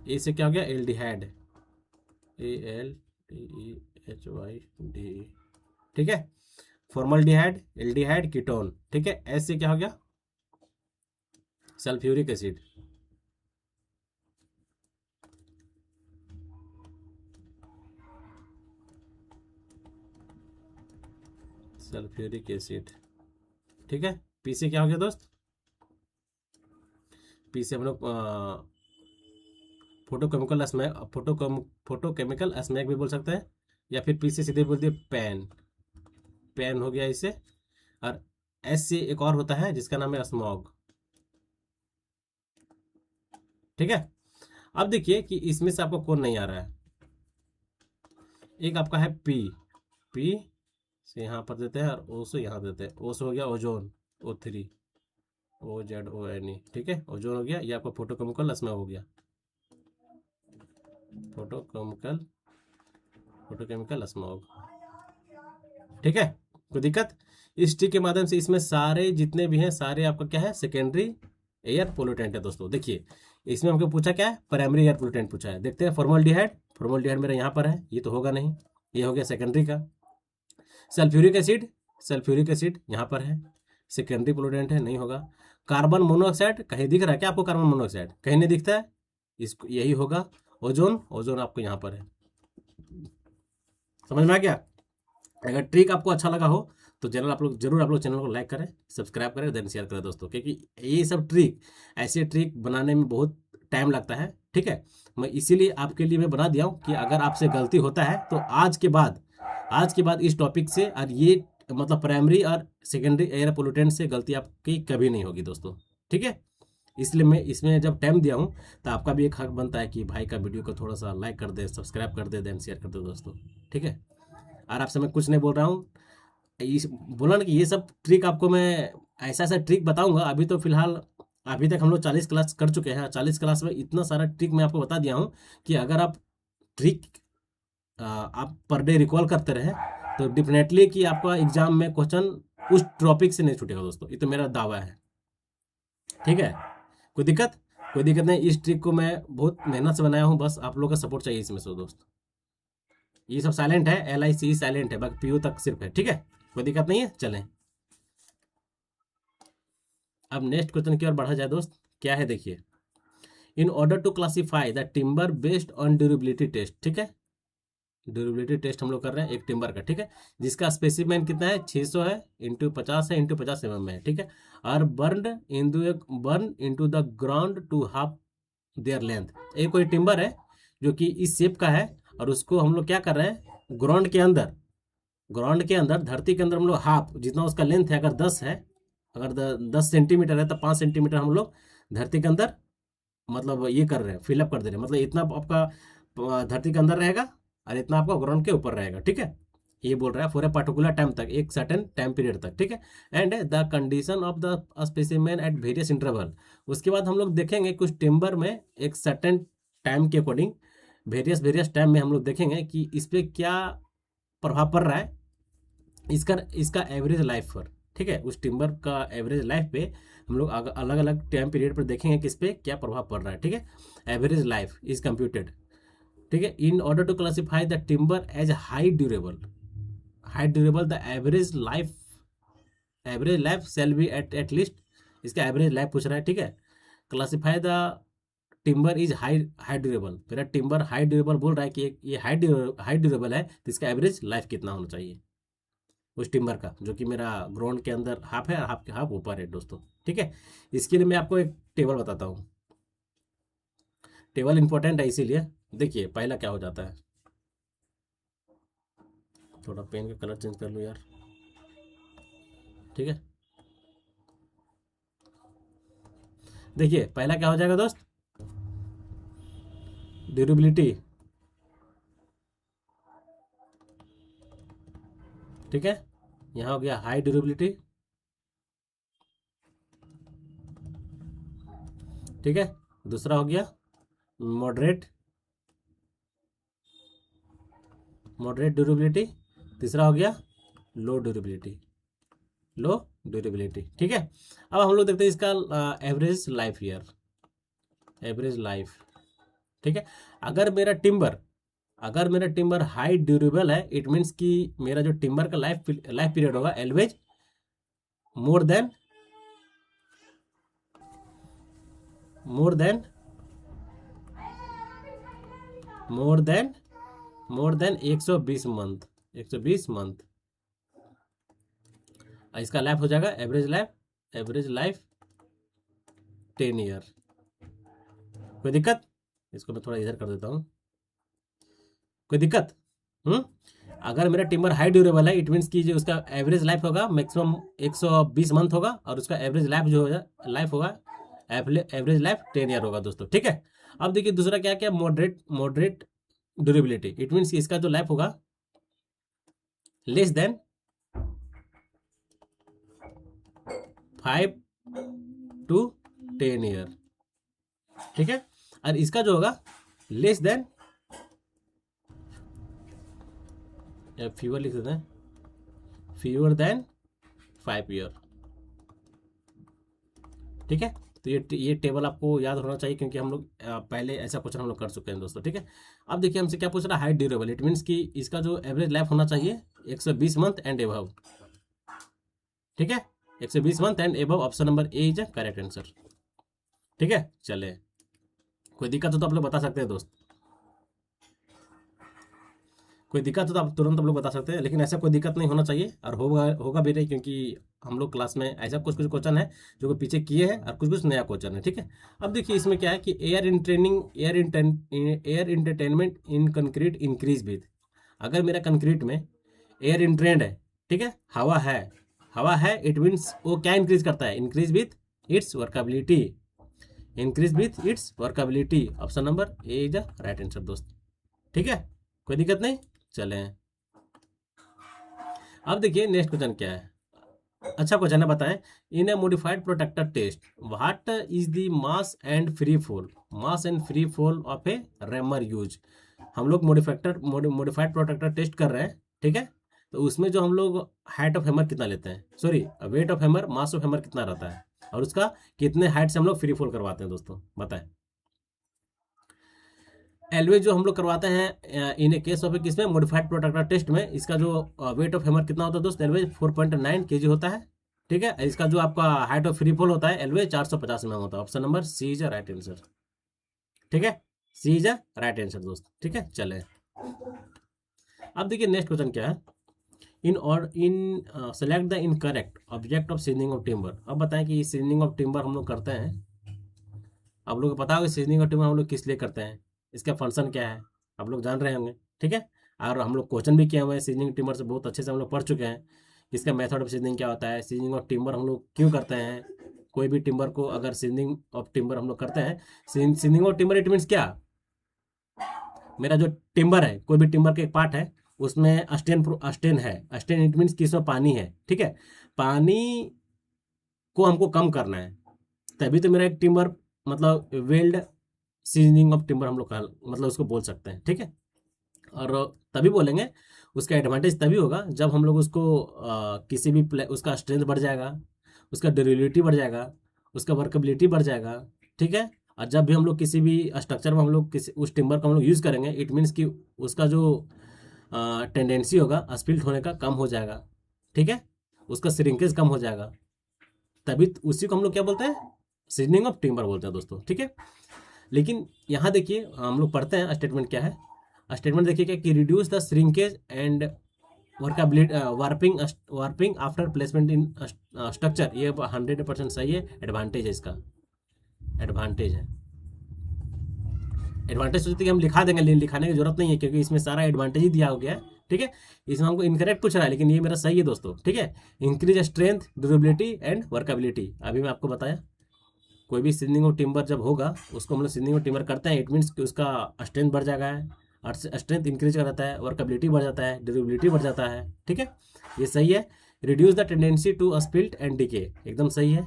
ए से क्या हो गया, एल्डिहाइड, ALDEHYD, ठीक है। फॉर्मल्डिहाइड, एल्डिहाइड, कीटोन, ठीक है। एस से क्या हो गया, सल्फ्यूरिक एसिड, सल्फ्यूरिक एसिड, ठीक है। पी से क्या हो गया दोस्त, पी से हम लोग फोटोकेमिकल स्मैक, फोटोकेमिकल स्मैक भी बोल सकते हैं, या फिर पी से सीधे बोल दिए पैन, पैन हो गया इससे। और एस से एक और होता है जिसका नाम है स्मॉग, ठीक है। अब देखिए कि इसमें से आपको कौन नहीं आ रहा है। एक आपका है पी, पी से यहाँ पर देते हैं और ओ से यहाँ देते हैं, ओ से हो गया ओजोन, O3, OZONE, ठीक है। ओजोन हो गया, ये आपका फोटोकेमिकल स्मॉग हो गया, फोटोकेमिकल, फोटोकेमिकल स्मॉग, ठीक है। कोई दिक्कत, इस ट्रिक के माध्यम से इसमें सारे जितने भी हैं सारे आपका क्या है, सेकेंडरी एयर पोल्यूटेंट है दोस्तों। देखिए इसमें हमको पूछा क्या है, प्राइमरी एयर पोल्यूटेंट पूछा है। देखते हैं फॉर्मल्डिहाइड, फॉर्मल्डिहाइड मेरा यहाँ पर है, ये तो होगा नहीं, ये हो गया सेकेंडरी का। सल्फ्यूरिक एसिड, सल्फ्यूरिक एसिड यहाँ पर है, सेकेंडरी पोल्यूटेंट है, नहीं होगा। कार्बन मोनोऑक्साइड कहीं दिख रहा है क्या आपको, कार्बन मोनोऑक्साइड कहीं नहीं दिखता है, इसको यही होगा। ओजोन, ओजोन आपको यहाँ पर है। समझ में आ गया। अगर ट्रिक आपको अच्छा लगा हो तो चैनल आप लोग जरूर, आप लोग चैनल को लाइक करें, सब्सक्राइब करें, देन शेयर करें दोस्तों, क्योंकि ये सब ट्रिक, ऐसे ट्रिक बनाने में बहुत टाइम लगता है, ठीक है। मैं इसीलिए आपके लिए मैं बना दिया हूँ कि अगर आपसे गलती होता है तो आज के बाद इस टॉपिक से और ये मतलब प्राइमरी और सेकेंडरी एयर पोल्यूटेंट से गलती आपकी कभी नहीं होगी दोस्तों, ठीक है। इसलिए मैं इसमें जब टाइम दिया हूँ तो आपका भी एक हक बनता है कि भाई का वीडियो को थोड़ा सा लाइक कर दे, सब्सक्राइब कर दे, देन शेयर कर दे दोस्तों, ठीक है। और आपसे मैं कुछ नहीं बोल रहा हूँ, इस बोला ना कि ये सब ट्रिक आपको मैं ऐसा ऐसा ट्रिक बताऊंगा। अभी तो फिलहाल अभी तक हम लोग 40 क्लास कर चुके हैं, 40 क्लास में इतना सारा ट्रिक मैं आपको बता दिया हूँ कि अगर आप ट्रिक आप पर डे रिकॉल करते रहे तो डेफिनेटली कि आपका एग्जाम में क्वेश्चन उस टॉपिक से नहीं छूटेगा दोस्तों, ये तो मेरा दावा है, ठीक है। कोई दिक्कत, कोई दिक्कत नहीं। इस ट्रिक को मैं बहुत मेहनत से बनाया हूँ, बस आप लोगों का सपोर्ट चाहिए इसमें से दोस्त। ये सब साइलेंट है, LIC साइलेंट है, बाकी PU तक सिर्फ है, ठीक है। कोई दिक्कत नहीं है, चलें अब नेक्स्ट क्वेश्चन की ओर बढ़ा जाए दोस्त। क्या है देखिए, in order to classify the timber based on durability test, ठीक है। ड्यूरेबिलिटी टेस्ट हम लोग कर रहे हैं एक टिम्बर का, ठीक है, जिसका स्पेसिमेन कितना है, 600 है, इंटू 50 है, इंटू 50 mm है, ठीक है। और burn into the ground to half their length. एक कोई टिम्बर है जो कि इस शेप का है और उसको हम लोग क्या कर रहे हैं, ग्राउंड के अंदर धरती के अंदर हम लोग हाफ जितना उसका लेंथ है, अगर 10 है, अगर 10 सेंटीमीटर है तो 5 सेंटीमीटर हम लोग धरती के अंदर मतलब ये कर रहे हैं, फिलअप कर दे रहे हैं, मतलब इतना आपका धरती के अंदर रहेगा और इतना आपका ग्राउंड के ऊपर रहेगा, ठीक है। ये बोल रहा है फॉर ए पर्टिकुलर टाइम तक, एक सर्टेन टाइम पीरियड तक, ठीक है। And the condition of the specimen at various interval. उसके बाद हम लोग देखेंगे कुछ टिम्बर में एक सर्टेन टाइम के अकॉर्डिंग वेरियस वेरियस टाइम में हम लोग देखेंगे कि इस पर क्या प्रभाव पड़ रहा है, इसका इसका एवरेज लाइफ पर, ठीक है। उस टिम्बर का एवरेज लाइफ पे हम लोग अलग अलग टाइम पीरियड पर देखेंगे कि इस पे क्या प्रभाव पड़ रहा है, ठीक है। एवरेज लाइफ इज कंप्यूटेड, ठीक है, in order to classify the timber as high durable, the average life shall be at least, इसका एवरेज लाइफ पूछ रहा है, ठीक है। Classify the timber is high durable, मेरा टिम्बर हाई ड्यूरेबल बोल रहा है कि ये हाई ड्यूरेबल है तो इसका एवरेज लाइफ कितना होना चाहिए उस टिम्बर का, जो कि मेरा ग्राउंड के अंदर हाफ है, हाफ के हाफ ऊपर है दोस्तों, ठीक है। इसके लिए मैं आपको एक टेबल बताता हूँ, टेबल इंपॉर्टेंट है इसीलिए। देखिए पहला क्या हो जाता है, थोड़ा पेन का कलर चेंज कर लो यार, ठीक है। देखिए पहला क्या हो जाएगा दोस्त, ड्यूरेबिलिटी, ठीक है। यहाँ हो गया हाई ड्यूरेबिलिटी, ठीक है। दूसरा हो गया मॉडरेट, ड्यूरेबिलिटी। तीसरा हो गया लो ड्यूरेबिलिटी, ठीक है। अब हम लोग देखते हैं इसका average life year, average life, ठीक है। अगर मेरा टिम्बर हाई ड्यूरेबल है, इट मीन्स कि मेरा जो टिम्बर का लाइफ पीरियड होगा always more than 120 month, 120 month. इसका लाइफ हो जाएगा एवरेज लाइफ 10 ईयर। कोई दिक्कत? इसको मैं थोड़ा इधर कर देता हूँ। कोई दिक्कत? अगर मेरा टिम्बर हाई ड्यूरेबल है, इट मीन्स कि जो उसका एवरेज लाइफ होगा मैक्सिमम 120 मंथ होगा, और उसका एवरेज लाइफ होगा एवरेज लाइफ 10 ईयर होगा दोस्तों। ठीक है। अब देखिए दूसरा क्या क्या, मॉडरेट ड्यूरेबिलिटी, इट मीन्स इसका जो लाइफ होगा लेस देन 5 to 10 ईयर। ठीक है। और इसका जो होगा लेस देन, फीवर लिख देते हैं, फीवर देन 5 ईयर। ठीक है। तो ये टेबल आपको याद होना चाहिए, क्योंकि हम लोग पहले ऐसा क्वेश्चन हम लोग कर चुके हैं दोस्तों। ठीक है। अब देखिए हमसे क्या पूछ रहा है, हाई ड्यूरेबल, इट मीन्स कि इसका जो एवरेज लाइफ होना चाहिए 120 मंथ एंड एबव। ठीक है। 120 month and above, option number A is correct answer. ठीक है। चले, कोई दिक्कत हो तो आप लोग बता सकते हैं दोस्त, कोई दिक्कत हो तो आप तुरंत आप लोग बता सकते हैं, लेकिन ऐसा कोई दिक्कत नहीं होना चाहिए, और होगा भी नहीं, क्योंकि हम लोग क्लास में ऐसा कुछ क्वेश्चन है जो पीछे किए हैं, और कुछ नया क्वेश्चन है। ठीक है। अब देखिए इसमें क्या है कि air entertainment in concrete increase with. अगर मेरा कंक्रीट में एयर इन ट्रेंड है, ठीक है, हवा है, इट मीन्स वो क्या इंक्रीज करता है, increase with its workability. Option number A is the right answer दोस्त। ठीक है। कोई दिक्कत नहीं। चले, अब देखिए नेक्स्ट क्वेश्चन क्या है, अच्छा क्वेश्चन है, बताएं। In a modified Proctor test what is the mass and free fall of a rammer use. हम लोग मॉडिफाइड प्रोटेक्टर टेस्ट कर रहे हैं। ठीक है। तो उसमें जो हम लोग हाइट ऑफ हैमर कितना लेते हैं, sorry weight of hammer, mass of hammer कितना रहता है, और उसका कितने हाइट से हम लोग फ्री फॉल करवाते हैं दोस्तों, बताएं। एलवेज जो हम लोग करवाते हैं इन ए केस ऑफ किसमें, मॉडिफाइड प्रोटेक्टर टेस्ट में, इसका जो वेट ऑफ हैमर कितना होता है दोस्त, एलवेज 4.9 kg होता है। ठीक है। इसका जो आपका हाइट ऑफ फ्री फॉल होता है एलवेज 450 mm होता है। Option number C is right answer. ठीक है। सी इज राइट आंसर दोस्त। ठीक है। चले, अब देखिए नेक्स्ट क्वेश्चन क्या है, in select the incorrect object of seasoning of timber. अब बताएं कि सीजनिंग ऑफ टिम्बर हम लोग करते हैं, आप लोग को पता होगा सीजनिंग ऑफ टिम्बर हम लोग किस लिए करते हैं, इसका फंक्शन क्या है, आप लोग जान रहे होंगे। ठीक है। और हम लोग क्वेश्चन भी किए हुए हैं सीजनिंग टिम्बर से, बहुत अच्छे से हम लोग पढ़ चुके हैं इसका मेथड ऑफ सीजनिंग क्या होता है, सीजनिंग ऑफ टिम्बर हम लोग क्यों करते हैं। कोई भी टिम्बर को अगर सीजनिंग ऑफ टिम्बर हम लोग करते हैं, seasoning of timber it means क्या, मेरा जो टिम्बर है, कोई भी टिम्बर का एक पार्ट है, उसमें अस्टेन है, अस्टेन इट मीन्स कि इसमें पानी है। ठीक है। पानी को हमको कम करना है, तभी तो मेरा एक टिम्बर मतलब वेल्ड सीजनिंग ऑफ टिम्बर हम लोग मतलब उसको बोल सकते हैं। ठीक है। और तभी बोलेंगे, उसका एडवांटेज तभी होगा जब हम लोग उसको किसी भी उसका स्ट्रेंथ बढ़ जाएगा, उसका ड्यूरेबिलिटी बढ़ जाएगा, उसका वर्कबिलिटी बढ़ जाएगा। ठीक है। और जब भी हम लोग किसी भी स्ट्रक्चर में हम लोग किसी उस टिम्बर को हम लोग यूज़ करेंगे, इट मीन्स कि उसका जो टेंडेंसी होगा स्पिल्ट होने का कम हो जाएगा। ठीक है। उसका श्रिंकेज कम हो जाएगा, तभी उसी को हम लोग क्या बोलते हैं, सीजनिंग ऑफ टिम्बर बोलते हैं दोस्तों। ठीक है। लेकिन यहाँ देखिए हम लोग पढ़ते हैं स्टेटमेंट क्या है, स्टेटमेंट देखिए क्या कि reduce the shrinkage and warping after placement in structure, ये 100% सही है, एडवांटेज है इसका, एडवांटेज सोचते कि हम लिखा देंगे, लेकिन लिखाने की जरूरत नहीं है, क्योंकि इसमें सारा एडवांटेज ही दिया हो गया है। ठीक है। इसमें हमको इनकरेक्ट पूछ रहा है, लेकिन ये मेरा सही है दोस्तों। ठीक है। Increase strength, durability and workability, अभी मैं आपको बताया, कोई भी सीजनिंग ऑफ टिम्बर जब होगा उसको हम लोग सीजनिंग ऑफ टिम्बर करते हैं, इट मीन्स कि उसका स्ट्रेंथ बढ़ जाएगा है, और स्ट्रेंथ इंक्रीज कर जाता है, वर्कबिलिटी बढ़ जाता है, ड्यूरेबिलिटी बढ़ जाता है। ठीक है। ये सही है। Reduce the tendency to split and decay, एकदम सही है।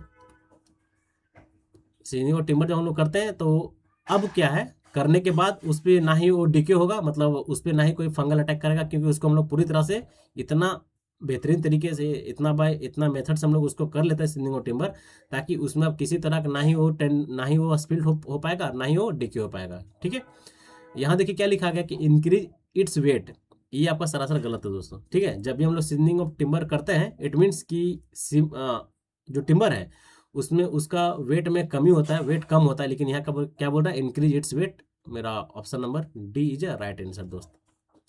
सीजनिंग ऑफ टिम्बर जब हम लोग करते हैं, तो अब क्या है, करने के बाद उस पर ना ही वो डिके होगा, मतलब उस पर ना ही कोई फंगल अटैक करेगा, क्योंकि उसको हम लोग पूरी तरह से इतना बेहतरीन तरीके से इतना बाय इतना मेथड से हम लोग उसको कर लेते हैं सिंधिंग ऑफ टिम्बर, ताकि उसमें अब किसी तरह का ना ही वो स्पिल्ट हो पाएगा, ना ही वो डिके हो पाएगा। ठीक है, यहाँ देखिए क्या लिखा गया कि इंक्रीज इट्स वेट, ये आपका सरासर गलत है दोस्तों। ठीक है, जब भी हम लोग सीजनिंग ऑफ टिम्बर करते हैं इट मीन्स कि जो टिम्बर है उसमें उसका वेट में कमी होता है, वेट कम होता है, लेकिन यहाँ का क्या बोल रहा है, इंक्रीज इट्स वेट। मेरा option number D is a right answer दोस्त।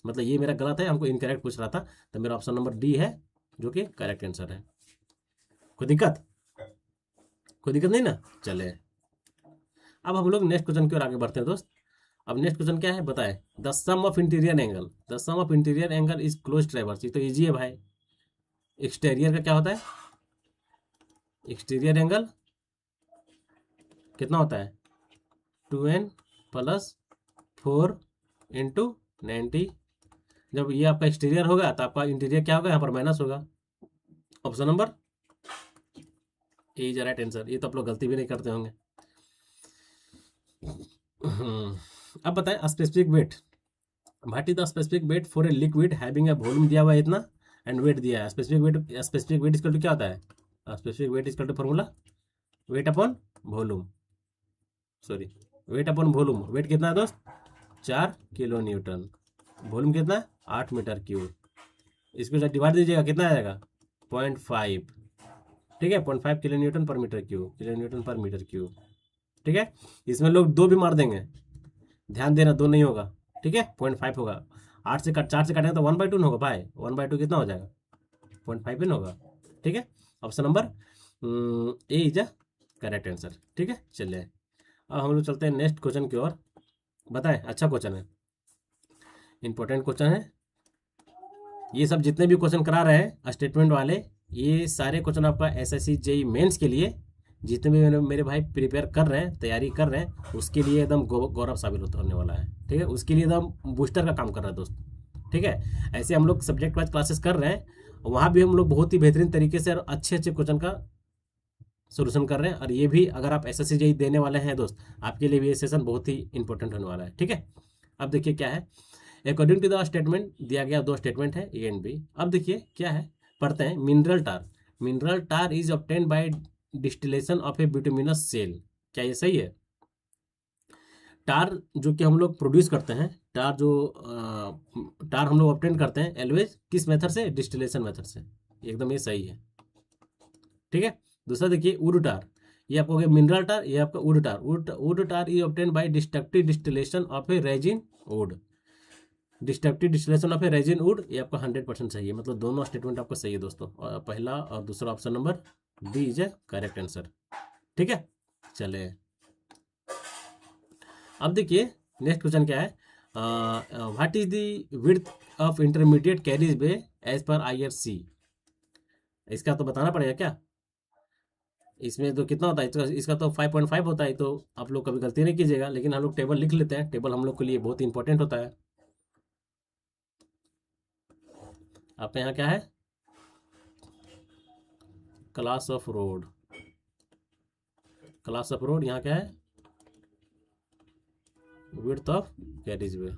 मतलब ये मेरा गलत है, हमको इनकरेक्ट पूछ रहा था, तो मेरा ऑप्शन नंबर डी है जो कि करेक्ट आंसर है। कोई दिक्कत, कोई दिक्कत नहीं ना। चले अब हम लोग नेक्स्ट क्वेश्चन की ओर आगे बढ़ते हैं दोस्त। अब नेक्स्ट क्वेश्चन क्या है बताए, the sum of interior angle, the sum of interior angle is close traverse. ये तो इजी है भाई। एक्सटीरियर का क्या होता है, एक्सटीरियर एंगल कितना होता है, 2n प्लस 4 इंटू 90। जब ये आपका एक्सटीरियर होगा तो आपका इंटीरियर क्या होगा, यहाँ पर माइनस होगा। Option number A is right answer. ये तो आप लोग गलती भी नहीं करते होंगे। अब बताएं specific weight, what is the specific weight for a liquid having a volume दिया हुआ है इतना एंड वेट दिया है। स्पेसिफिक वेट इक्वल टू क्या होता है, specific weight equal to formula weight upon volume, sorry weight upon volume. Weight कितना है दोस्त, 4 किलो न्यूटन। वॉल्यूम कितना है, 8 मीटर क्यूब। इसको जब डिवाइड दीजिएगा कितना आएगा, 0.5। ठीक है, 0.5 किलो न्यूटन पर मीटर क्यूब, किलो न्यूटन पर मीटर क्यूब। ठीक है, इसमें लोग 2 भी मार देंगे, ध्यान देना 2 नहीं होगा। ठीक है, 0.5 होगा। 4 से काटेंगे तो 1/2 ना होगा भाई, 1/2 कितना हो जाएगा, 0.5 ही ना होगा। ठीक है, option number A is a correct answer. ठीक है, चलिए अब हम लोग चलते हैं नेक्स्ट क्वेश्चन की ओर। बताएं, अच्छा क्वेश्चन है, इंपॉर्टेंट क्वेश्चन है। ये सब जितने भी क्वेश्चन करा रहे हैं स्टेटमेंट वाले, ये सारे क्वेश्चन आपका एसएससी जेई मेंस के लिए जितने भी मेरे भाई प्रिपेयर कर रहे हैं, तैयारी कर रहे हैं, उसके लिए एकदम गौरव साबित होने वाला है। ठीक है, उसके लिए एकदम बूस्टर का काम कर रहा है दोस्त। ठीक है, ऐसे हम लोग सब्जेक्ट वाइज क्लासेस कर रहे हैं, वहाँ भी हम लोग बहुत ही बेहतरीन तरीके से और अच्छे अच्छे क्वेश्चन का सोल्यूशन कर रहे हैं। और ये भी अगर आप एसएससी जेई देने वाले हैं दोस्त, आपके लिए भी ये सेशन बहुत ही इंपॉर्टेंट होने वाला है। ठीक है, अब देखिए क्या है, अकॉर्डिंग टू द स्टेटमेंट दिया गया, 2 स्टेटमेंट है ए एंड बी। अब देखिए क्या है, पढ़ते हैं। Mineral tar is obtain by distillation of a bituminous shale. क्या ये सही है, टार जो कि हम लोग प्रोड्यूस करते हैं, टार हम लोग ऑब्टेन करते हैं एलवेज किस मेथड से, डिस्टिलेशन मेथड से। एकदम ये सही है। ठीक है, दूसरा देखिए वुड टार, ये आपको हो गया मिनरल टार, ये आपका would tar. Would tar is obtain bye destructive distillation of A resin would. Destructive distillation of A resin would, ये आपका 100% सही है। मतलब दोनों स्टेटमेंट आपका सही है दोस्तों, और पहला और दूसरा option number D is a correct answer. ठीक है, चले अब देखिए नेक्स्ट क्वेश्चन क्या है, what is the width of intermediate carriageway as per IRC। इसका तो बताना पड़ेगा क्या, इसमें तो कितना होता है, इसका तो 5.5 होता है। तो आप लोग कभी गलती नहीं कीजिएगा, लेकिन हम लोग टेबल लिख लेते हैं, टेबल हम लोग के लिए बहुत इंपॉर्टेंट होता है। आपके यहाँ क्या है, class of road, class of road, यहाँ क्या है, width of carriage way,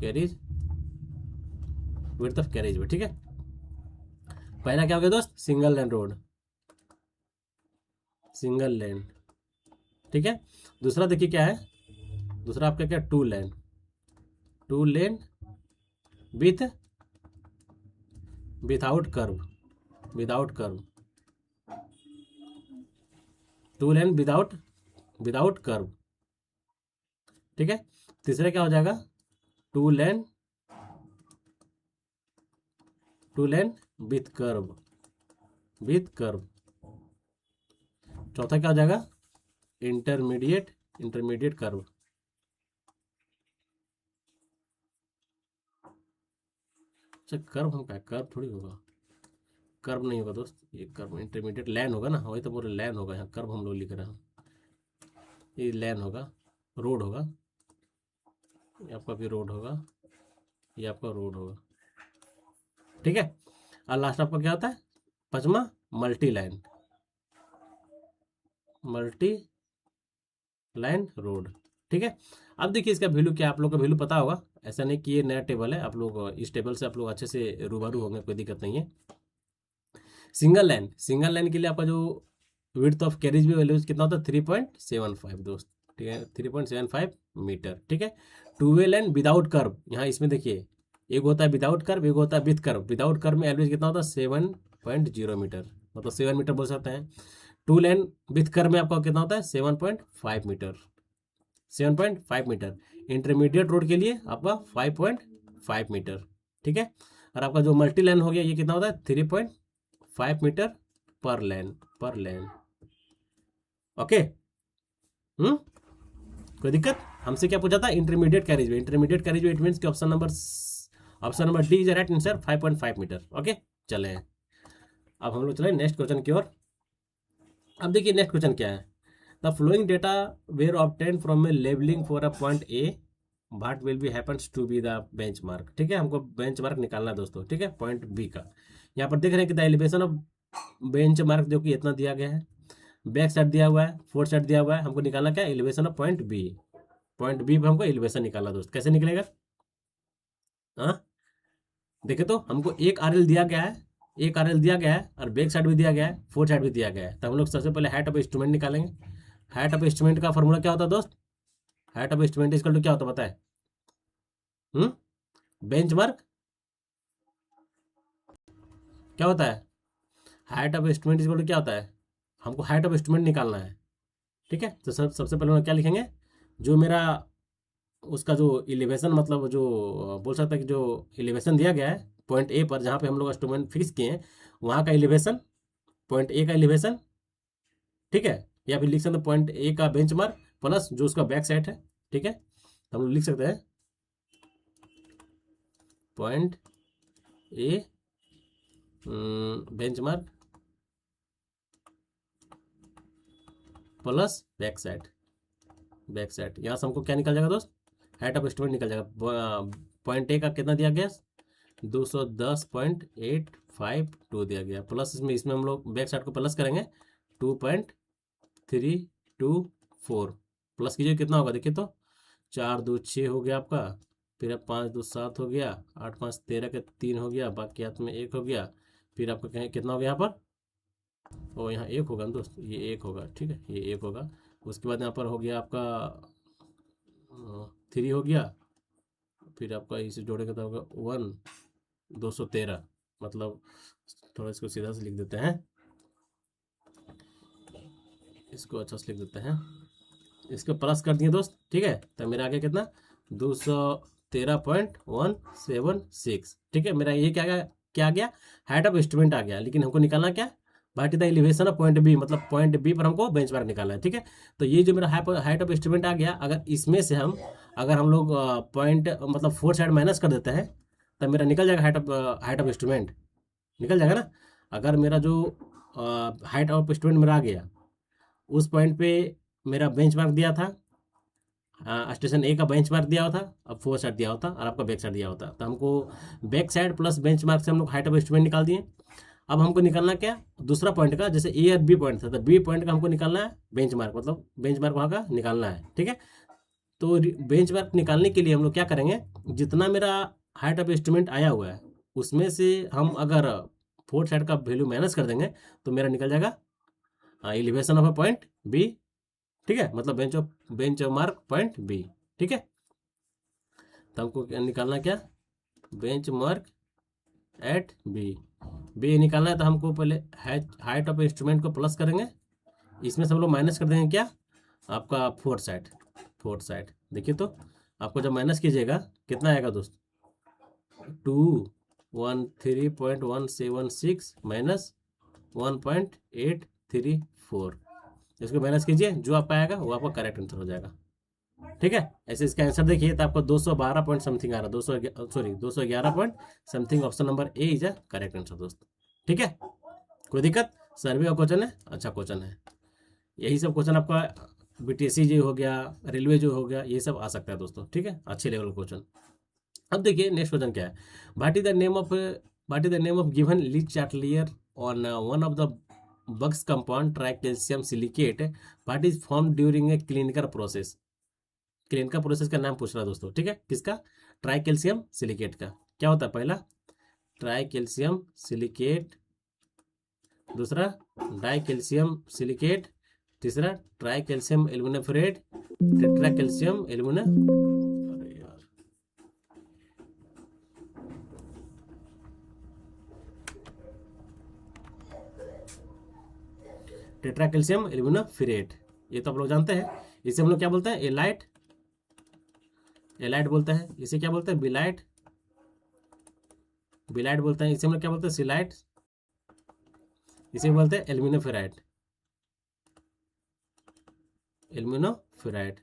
carriage width of carriage way. ठीक है, पहला क्या हो गया दोस्त, single lane road, single lane. ठीक है, दूसरा देखिए क्या है, दूसरा आपका क्या, two lane with without curve, without curve, two lane without curve. ठीक है, तीसरा क्या हो जाएगा, टू लेन विथ कर्व, चौथा क्या हो जाएगा, इंटरमीडिएट कर्व। अच्छा कर्व हम क्या, कर्व थोड़ी होगा, कर्व नहीं होगा दोस्त, ये कर्व इंटरमीडिएट लैन होगा ना, वही तो बोले लैन होगा, यहाँ कर्व हम लोग लिख रहे हैं, ये लैन होगा, रोड होगा, ये आपका भी रोड होगा, ये आपका रोड होगा। ठीक है, और लास्ट आपका क्या होता है, पांचवा मल्टी लाइन रोड। ठीक है, अब देखिए इसका वैल्यू क्या, आप लोग का वैल्यू पता होगा, ऐसा नहीं कि ये नया टेबल है, आप लोग इस टेबल से आप लोग अच्छे से रूबरू होंगे, कोई दिक्कत नहीं है। सिंगल लाइन के लिए आपका जो width of carriage way values कितना होता है 3.75 दोस्त, ठीक है, 3.75 मीटर, ठीक है। Two way line without curve, यहाँ इसमें देखिए एक होता है विदाउट कर्व, एक होता है विथ कर्व। विदाउट कर्व में एवरेज कितना होता है 7.0 मीटर, मतलब 7 मीटर बोल सकते हैं। टू लाइन विथ कर्व में आपका कितना होता है 7.5 मीटर, 7.5 मीटर। इंटरमीडिएट रोड के लिए आपका 5.5 मीटर, ठीक है। और आपका जो मल्टी लाइन हो गया ये कितना होता है 3.5 मीटर पर लेन। ओके। कोई दिक्कत? हमसे क्या पूछा था intermediate carriage way, intermediate carriage way it means कि option number D is right answer 5.5 metre. Okay, चले अब हम लोग चले नेक्स्ट क्वेश्चन की ओर। अब देखिए नेक्स्ट क्वेश्चन क्या है। The following data were obtain from a levelling for a point A, what will be happens to be the benchmark, ठीक है। हमको बेंचमार्क निकालना है दोस्तों, ठीक है, पॉइंट बी का। यहाँ पर देख रहे हैं कि द एलिवेशन ऑफ बेंचमार्क जो कि इतना दिया गया है, बैक साइड दिया हुआ है, फोर साइड दिया हुआ है, हमको निकालना क्या elevation of point B. Point B पे हमको एलिवेशन निकालना दोस्त, कैसे निकलेगा? हाँ देखिए तो हमको एक आरएल दिया गया है, एक आरएल दिया गया है और बैक साइड भी दिया गया है, फोर साइड भी दिया गया है। तो हम लोग सबसे पहले हाइट ऑफ इंस्ट्रूमेंट निकालेंगे। हाइट ऑफ इंस्ट्रूमेंट का फॉर्मूला क्या होता है दोस्त? Height of instrument equal to क्या होता है पता है? बेंचमार्क क्या होता है? Height of instrument equal to क्या होता है? हमको हाइट ऑफ इंस्ट्रूमेंट निकालना है, ठीक है। तो सबसे पहले हम क्या लिखेंगे, जो मेरा उसका जो इलिवेशन, मतलब जो बोल सकता है कि जो इलिवेशन दिया गया है पॉइंट ए पर, जहाँ पे हम लोग इंस्ट्रूमेंट फिक्स किए हैं, वहाँ का इलिवेशन, पॉइंट ए का इलिवेशन, ठीक है। या फिर लिख सकते हैं पॉइंट ए का बेंचमार्क प्लस जो उसका बैक साइड है, ठीक है। तो हम लोग लिख सकते हैं point A benchmark plus back side. यहाँ से हमको क्या निकल जाएगा दोस्त? हाइट ऑफ एस्टिमेट निकल जाएगा। पॉइंट ए का कितना दिया गया 210.852 दिया गया, प्लस इसमें हम लोग बैक साइड को प्लस करेंगे 2.324, प्लस कीजिए कितना होगा देखिए तो 4 2 6 हो गया आपका, फिर अब 5 2 7 हो गया, 8 5 13 के 3 हो गया, बाकी हाथ में 1 हो गया, फिर आपका कहें कितना हो गया यहाँ पर, और यहाँ 1 होगा दोस्त, ये 1 होगा, ठीक है, ये 1 होगा। उसके बाद यहाँ पर हो गया आपका 3 हो गया, फिर आपका इसे जोड़ेगा तो होगा 1 213, मतलब थोड़ा इसको सीधा से लिख देते हैं, इसको अच्छा से लिख देते हैं, इसको प्लस कर दिए दोस्त, ठीक है। तो मेरा आ गया कितना 213.176, ठीक है। मेरा ये क्या आ गया हाइट ऑफ इंस्ट्रूमेंट आ गया, लेकिन हमको निकालना क्या what is the elevation of point B, मतलब पॉइंट बी पर हमको बेंचमार्क निकालना है, ठीक है। तो ये जो मेरा हाइट ऑफ इंस्ट्रूमेंट आ गया, अगर इसमें से अगर हम लोग पॉइंट मतलब फोर साइड माइनस कर देते हैं, तब मेरा निकल जाएगा हाइट ऑफ इंस्ट्रूमेंट, निकल जाएगा ना। अगर मेरा जो हाइट ऑफ इंस्ट्रूमेंट मेरा आ गया, उस पॉइंट पे मेरा बेंचमार्क दिया था, स्टेशन ए का बेंचमार्क दिया होता, अब फोर साइड दिया होता और आपका बैक साइड दिया होता, तो हमको बैक साइड प्लस बेंचमार्क से हम लोग हाइट ऑफ इंस्ट्रूमेंट निकाल दिए। अब हमको निकालना क्या दूसरा पॉइंट का, जैसे ए और बी पॉइंट था, तो बी पॉइंट का हमको निकालना है बेंचमार्क, मतलब बेंचमार्क वहाँ का निकालना है, ठीक है। तो बेंचमार्क निकालने के लिए हम लोग क्या करेंगे, जितना मेरा हाइट ऑफ इंस्ट्रूमेंट आया हुआ है उसमें से हम अगर फोर्थ साइड का वैल्यू माइनस कर देंगे तो मेरा निकल जाएगा elevation of a point B, ठीक है, मतलब bench of mark point B, ठीक है। तो हमको निकालना क्या बेंच मार्क एट बी निकालना है। तो हमको पहले हाइट ऑफ इंस्ट्रूमेंट को प्लस करेंगे, इसमें से हम लोग माइनस कर देंगे क्या आपका फोर्थ साइड देखिए तो आपको जब माइनस कीजिएगा कितना आएगा दोस्त 213.176 माइनस 1.834, इसको माइनस कीजिए, जो आपका आएगा वो आपका करेक्ट आंसर हो जाएगा, ठीक है। ऐसे इसका आंसर देखिए तो आपको 212 पॉइंट समथिंग आ रहा है, 211 point something, option number A is a correct answer दोस्त, ठीक है। कोई दिक्कत? सर्वे का क्वेश्चन है, अच्छा क्वेश्चन है। यही सब क्वेश्चन आपका बीटीएससी जो हो गया, रेलवे जो हो गया, ये सब आ सकता है दोस्तों, ठीक है, अच्छे लेवल क्वेश्चन। अब देखिए नेक्स्ट क्वेश्चन क्या है, what is the name of given Le Chatelier on one of the Bogues compound tricalcium silicate, what is form during a clinical process. Clinical process का नाम पूछ रहा है दोस्तों, ठीक है, किसका ट्राई कैल्शियम सिलिकेट का क्या होता है? पहला ट्राई कैल्शियम सिलिकेट, दूसरा डाई कैल्शियम सिलिकेट, तीसरा tricalcium aluminoferrite, tetracalcium alumina, अरे यार, टेट्रा कैल्शियम एल्यूमिनाफ्रेट, ये तो आप लोग जानते हैं। इसे हम लोग क्या बोलते हैं? एलाइट, एलाइट बोलते हैं। इसे क्या बोलते हैं? बिलाइट, बिलाइट बोलते हैं। इसे हम लोग क्या बोलते हैं? सिलाइट, इसे बोलते हैं एल्यूमिनोफेराइट, एल्यूमिनोफेराइट।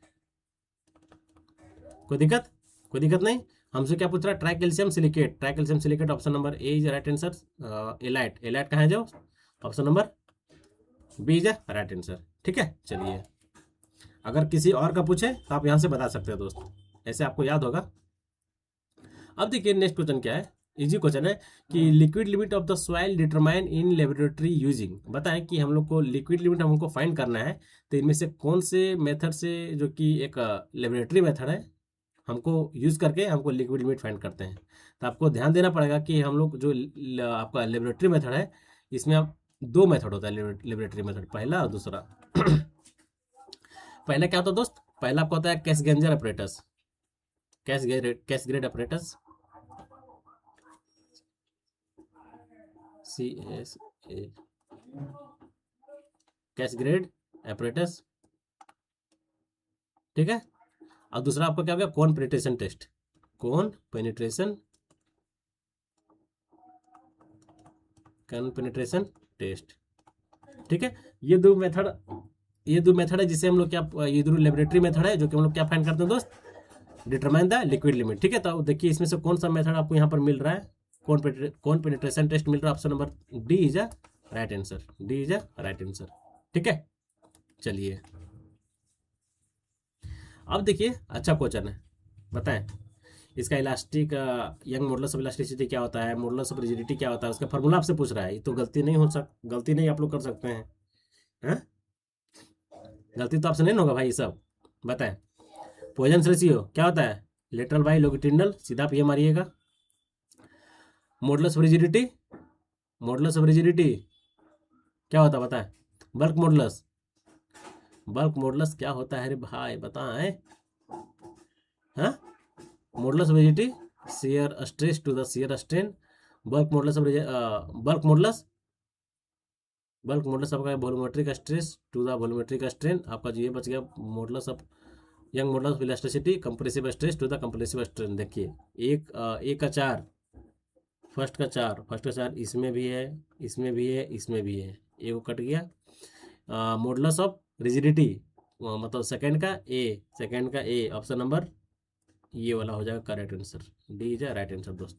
कोई दिक्कत? कोई दिक्कत नहीं। हमसे क्या पूछ रहा है? Tricalcium silicate, tricalcium silicate option number A is right answer. Alite, alite कहाँ है? जो option number B is right answer. ठीक है, चलिए अगर किसी और का पूछे तो आप यहाँ से बता सकते हैं दोस्त, ऐसे आपको याद होगा। अब देखिए नेक्स्ट क्वेश्चन क्या है, इजी क्वेश्चन है कि liquid limit of the soil determine in laboratory using. बताएं कि हम लोग को लिक्विड लिमिट हमको फाइंड करना है, तो इनमें से कौन से मेथड से, जो कि एक लेबोरेटरी मेथड है, हमको यूज करके हमको लिक्विड लिमिट फाइंड करते हैं। तो आपको ध्यान देना पड़ेगा कि हम लोग जो आपका लेबोरेटरी मेथड है, इसमें आप दो मेथड होता है लेबोरेटरी मेथड, पहला और दूसरा। पहला क्या होता है दोस्त? पहला आपका होता है कैसगेंजर अपरेटस, कैस ग्रेड अपरेटस, CSA, कैस ग्रेड अपरेटस। ठीक है, और दूसरा आपका क्या हो गया? कोन पेनिट्रेशन टेस्ट, कोन पेनिट्रेशन, कोन पेनिट्रेशन टेस्ट। ठीक है, ये दो मेथड, ये दो मेथड है जिसे हम लोग क्या, ये दो लेबोरेटरी मेथड है जो कि हम लोग क्या फाइंड करते हैं दोस्त? Determine the liquid limit. ठीक है, तो देखिए इसमें से कौन सा मेथड आपको यहाँ पर मिल रहा है? कौन पेनिट्रेशन टेस्ट मिल रहा है? Option number D is a right answer, D is a right answer. ठीक है, चलिए अब देखिए अच्छा क्वेश्चन है, बताएं इसका elastic young modulus of elasticity क्या होता है, मॉडुलस ऑफ रिजिडिटी क्या होता है, उसका फॉर्मूला आपसे पूछ रहा है। ये तो गलती नहीं आप लोग कर सकते हैं, हैं? गलती तो आपसे नहीं होगा भाई, ये सब बताएं। पॉइजन रेशियो क्या होता है? लेटरल बाई लॉन्गिट्यूडिनल, सीधा आप ये मारिएगा। Modulus of rigidity, modulus of rigidity क्या होता है बताएं? बल्क मॉडुलस, बल्क मॉडुलस क्या होता है रे भाई बताएं? हाँ, modulus of rigidity shear stress to the shear strain, bulk modulus of bulk modulus, bulk modulus आपका volumetric stress to the volumetric strain. आपका जो ये बच गया modulus of Young modulus of elasticity compressive stress to the compressive strain. देखिए एक का चार, फर्स्ट का चार, फर्स्ट का चार इसमें भी है, इसमें भी है, इसमें भी है, एक कट गया। मॉडुलस ऑफ रिजिडिटी मतलब सेकंड का ए ऑप्शन नंबर ये वाला हो जाएगा correct answer, D is right answer दोस्त।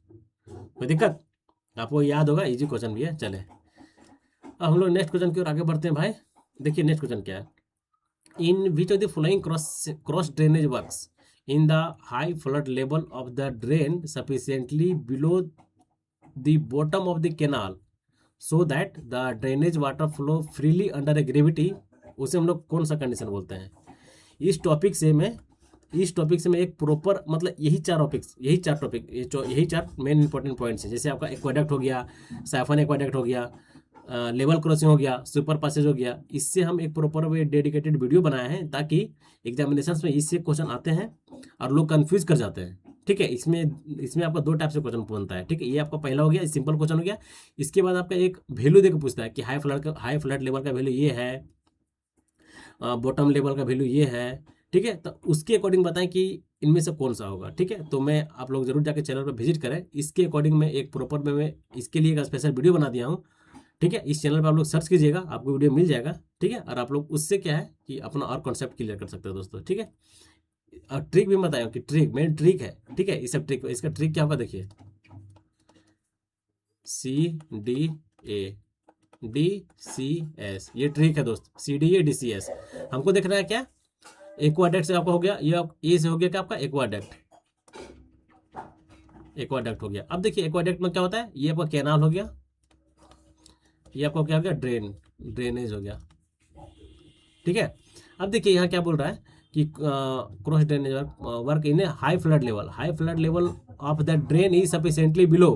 कोई दिक्कत? आपको याद होगा, इजी क्वेश्चन भी है। चले अब हम लोग नेक्स्ट क्वेश्चन की ओर आगे बढ़ते हैं भाई। देखिए नेक्स्ट क्वेश्चन क्या है, in which of the following cross drainage works in the high flood level of the drain sufficiently below the bottom of the canal so that the drainage water flow freely under a gravity, उसे हम लोग कौन सा condition बोलते हैं? इस topic से मैं एक प्रॉपर मतलब यही चार टॉपिक यही चार मेन इंपॉर्टेंट पॉइंट्स हैं। जैसे आपका एक्वाडक्ट हो गया, साइफन एक्वाडक्ट हो गया, लेवल क्रॉसिंग हो गया, सुपर पासेज हो गया, इससे हम एक प्रॉपर वे डेडिकेटेड वीडियो बनाए हैं ताकि एग्जामिनेशंस में इससे क्वेश्चन आते हैं और लोग कंफ्यूज कर जाते हैं। ठीक है, इसमें आपका दो टाइप से क्वेश्चन बनता है। ठीक है, ये आपका पहला हो गया, सिंपल क्वेश्चन हो गया। इसके बाद आपका एक वैल्यू देकर पूछता है कि हाई फ्लड लेवल का वैल्यू ये है, बॉटम लेवल का वैल्यू ये है। ठीक है, तो उसके अकॉर्डिंग बताएं कि इनमें से कौन सा होगा। ठीक है, तो मैं आप लोग जरूर जाकर चैनल पर विजिट करें, इसके अकॉर्डिंग मैं एक प्रॉपर में मैं इसके लिए एक स्पेशल वीडियो बना दिया हूँ। ठीक है, इस चैनल पर आप लोग सर्च कीजिएगा, आपको वीडियो मिल जाएगा। ठीक है, और आप लोग उससे क्या है कि अपना और कॉन्सेप्ट क्लियर कर सकते हो दोस्तों। ठीक है, और ट्रिक भी बताया कि मेन ट्रिक है। ठीक है, इस सब ट्रिक, इसका ट्रिक क्या होगा देखिए, CDA DCS, ये ट्रिक है दोस्त, CDA DCS। हमको देखना है क्या, एक्वाडक्ट से आपका हो गया, ये से हो गया क्या आपका एक्वाडक्ट हो गया। अब देखिए एक्वाडक्ट में क्या होता है, ये आपका कैनाल हो गया, ये आपका क्या हो गया ड्रेनेज हो गया। ठीक है, अब देखिए यहाँ क्या बोल रहा है कि cross drainage work in A high flood level of the drain is sufficiently below,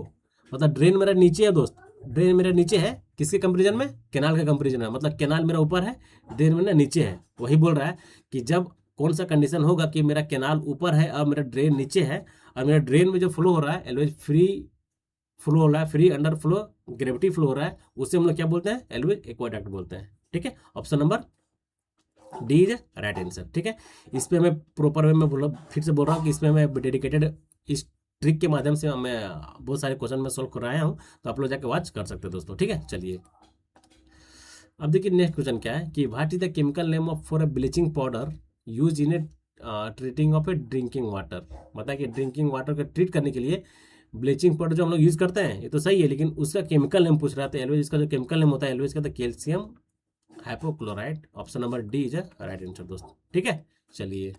मतलब ड्रेन मेरा नीचे है दोस्त, ड्रेन मेरा नीचे है, किसके कंपेरिजन में, कैनाल के कंपेरिजन में, मतलब कैनाल मेरा ऊपर है, ड्रेन मेरा नीचे है। वही बोल रहा है कि जब कौन सा कंडीशन होगा कि मेरा कैनाल ऊपर है और मेरा ड्रेन नीचे है, और मेरा ड्रेन में जो फ्लो हो रहा है एलवेज फ्री फ्लो हो रहा है, free under flow gravity flow हो रहा है, उसे हम लोग क्या बोलते हैं, एलवेज एक्वाडक्ट बोलते हैं। ठीक है, option number D is right answer. ठीक है, इस पे मैं प्रॉपर वे में फिर से बोल रहा हूँ कि इसमें मैं डेडिकेटेड इस ट्रिक के माध्यम से मैं बहुत सारे क्वेश्चन में सोल्व कराया हूँ, तो आप लोग जाके वॉच कर सकते हैं दोस्तों। ठीक है, चलिए अब देखिए नेक्स्ट क्वेश्चन क्या है कि what is the chemical name of for a bleaching powder use in A treating of A drinking water. बताया कि ड्रिंकिंग वाटर को ट्रीट करने के लिए ब्लीचिंग पाउडर जो हम लोग यूज करते हैं ये तो सही है, लेकिन उसका केमिकल नेम पूछ रहा था एलवेज, इसका जो केमिकल नेम होता है एलवेज का, तो calcium hypochlorite. Option number D is right answer दोस्तों। ठीक है, चलिए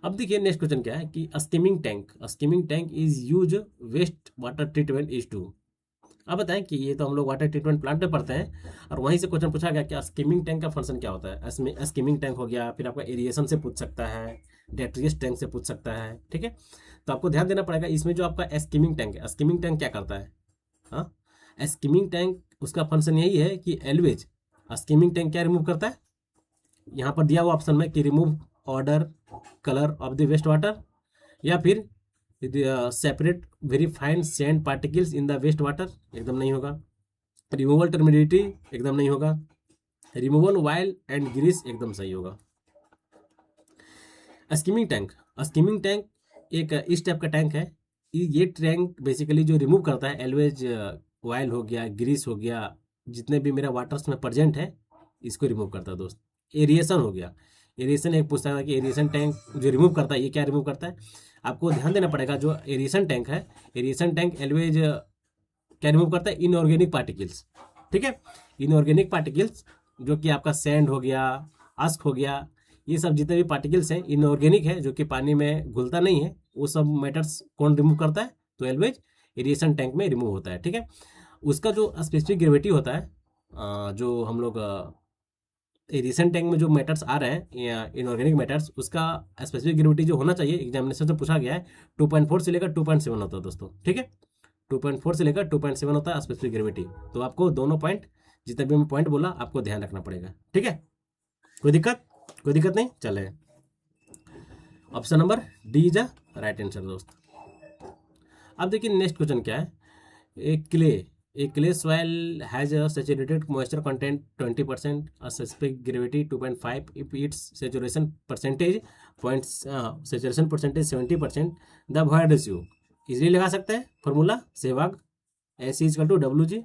अब देखिए नेक्स्ट क्वेश्चन क्या है कि skimming tank is use waste water treatment is to. अब बताएं कि ये तो हम लोग वाटर ट्रीटमेंट प्लांट पे पढ़ते हैं, और वहीं से क्वेश्चन पूछा गया कि स्कीमिंग टैंक का फंक्शन क्या होता है। इसमें स्कीमिंग टैंक हो गया, फिर आपका एरिएशन से पूछ सकता है, डेट्रियस टैंक से पूछ सकता है। ठीक है, तो आपको ध्यान देना पड़ेगा इसमें जो आपका स्कीमिंग टैंक है, स्कीमिंग टैंक क्या करता है। हाँ, स्कीमिंग टैंक उसका फंक्शन यही है कि एलवेज स्कीमिंग टैंक क्या रिमूव करता है, यहाँ पर दिया हुआ ऑप्शन में कि remove odour colour of the waste water, या फिर separate very fine sand particles in the waste water, एकदम नहीं होगा। रिमूवल टर्मिडिटी एकदम नहीं होगा। रिमूवल वाइल एंड ग्रीस एकदम सही होगा। स्कीमिंग टैंक एक इस टाइप का टैंक है, ये टैंक बेसिकली जो रिमूव करता है एलवेज वाइल हो गया, ग्रीस हो गया, जितने भी मेरा वाटर्स में प्रेजेंट है इसको रिमूव करता है दोस्त। एरिएशन हो गया, एरिएशन एक पूछता था कि एरिएशन टैंक जो रिमूव करता है ये क्या रिमूव करता है। आपको ध्यान देना पड़ेगा जो एरिएशन टैंक है, एरिएशन टैंक एलवेज क्या रिमूव करता है, इनऑर्गेनिक पार्टिकल्स। ठीक है, इनऑर्गेनिक पार्टिकल्स जो कि आपका सैंड हो गया, अस्क हो गया, ये सब जितने भी पार्टिकल्स हैं इनऑर्गेनिक है, जो कि पानी में घुलता नहीं है, वो सब मैटर्स कौन रिमूव करता है, तो एलवेज एरिएशन टैंक में रिमूव होता है। ठीक है, उसका जो स्पेसिफिक ग्रेविटी होता है, जो हम लोग एरिएशन टैंक में जो मैटर्स आ रहे हैं या इनऑर्गेनिक मैटर्स, उसका स्पेसिफिक ग्रेविटी जो होना चाहिए एग्जामिनेशन से पूछा गया है 2.4 से लेकर 2.7 होता है दोस्तों। ठीक है, 2.4 से लेकर 2.7 होता है स्पेसिफिक ग्रेविटी। तो आपको दोनों पॉइंट जितने भी मैं पॉइंट बोला आपको ध्यान रखना पड़ेगा। ठीक है, कोई दिक्कत नहीं, चले option number D is the right answer दोस्त। अब देखिए नेक्स्ट क्वेश्चन क्या है, A clay soil has a saturated moisture content 20%, a specific gravity 2.5 if its saturation percentage 70%, the void ratio easily लगा सकते हैं फॉर्मूला सहवाग AC इक्वल टू WG।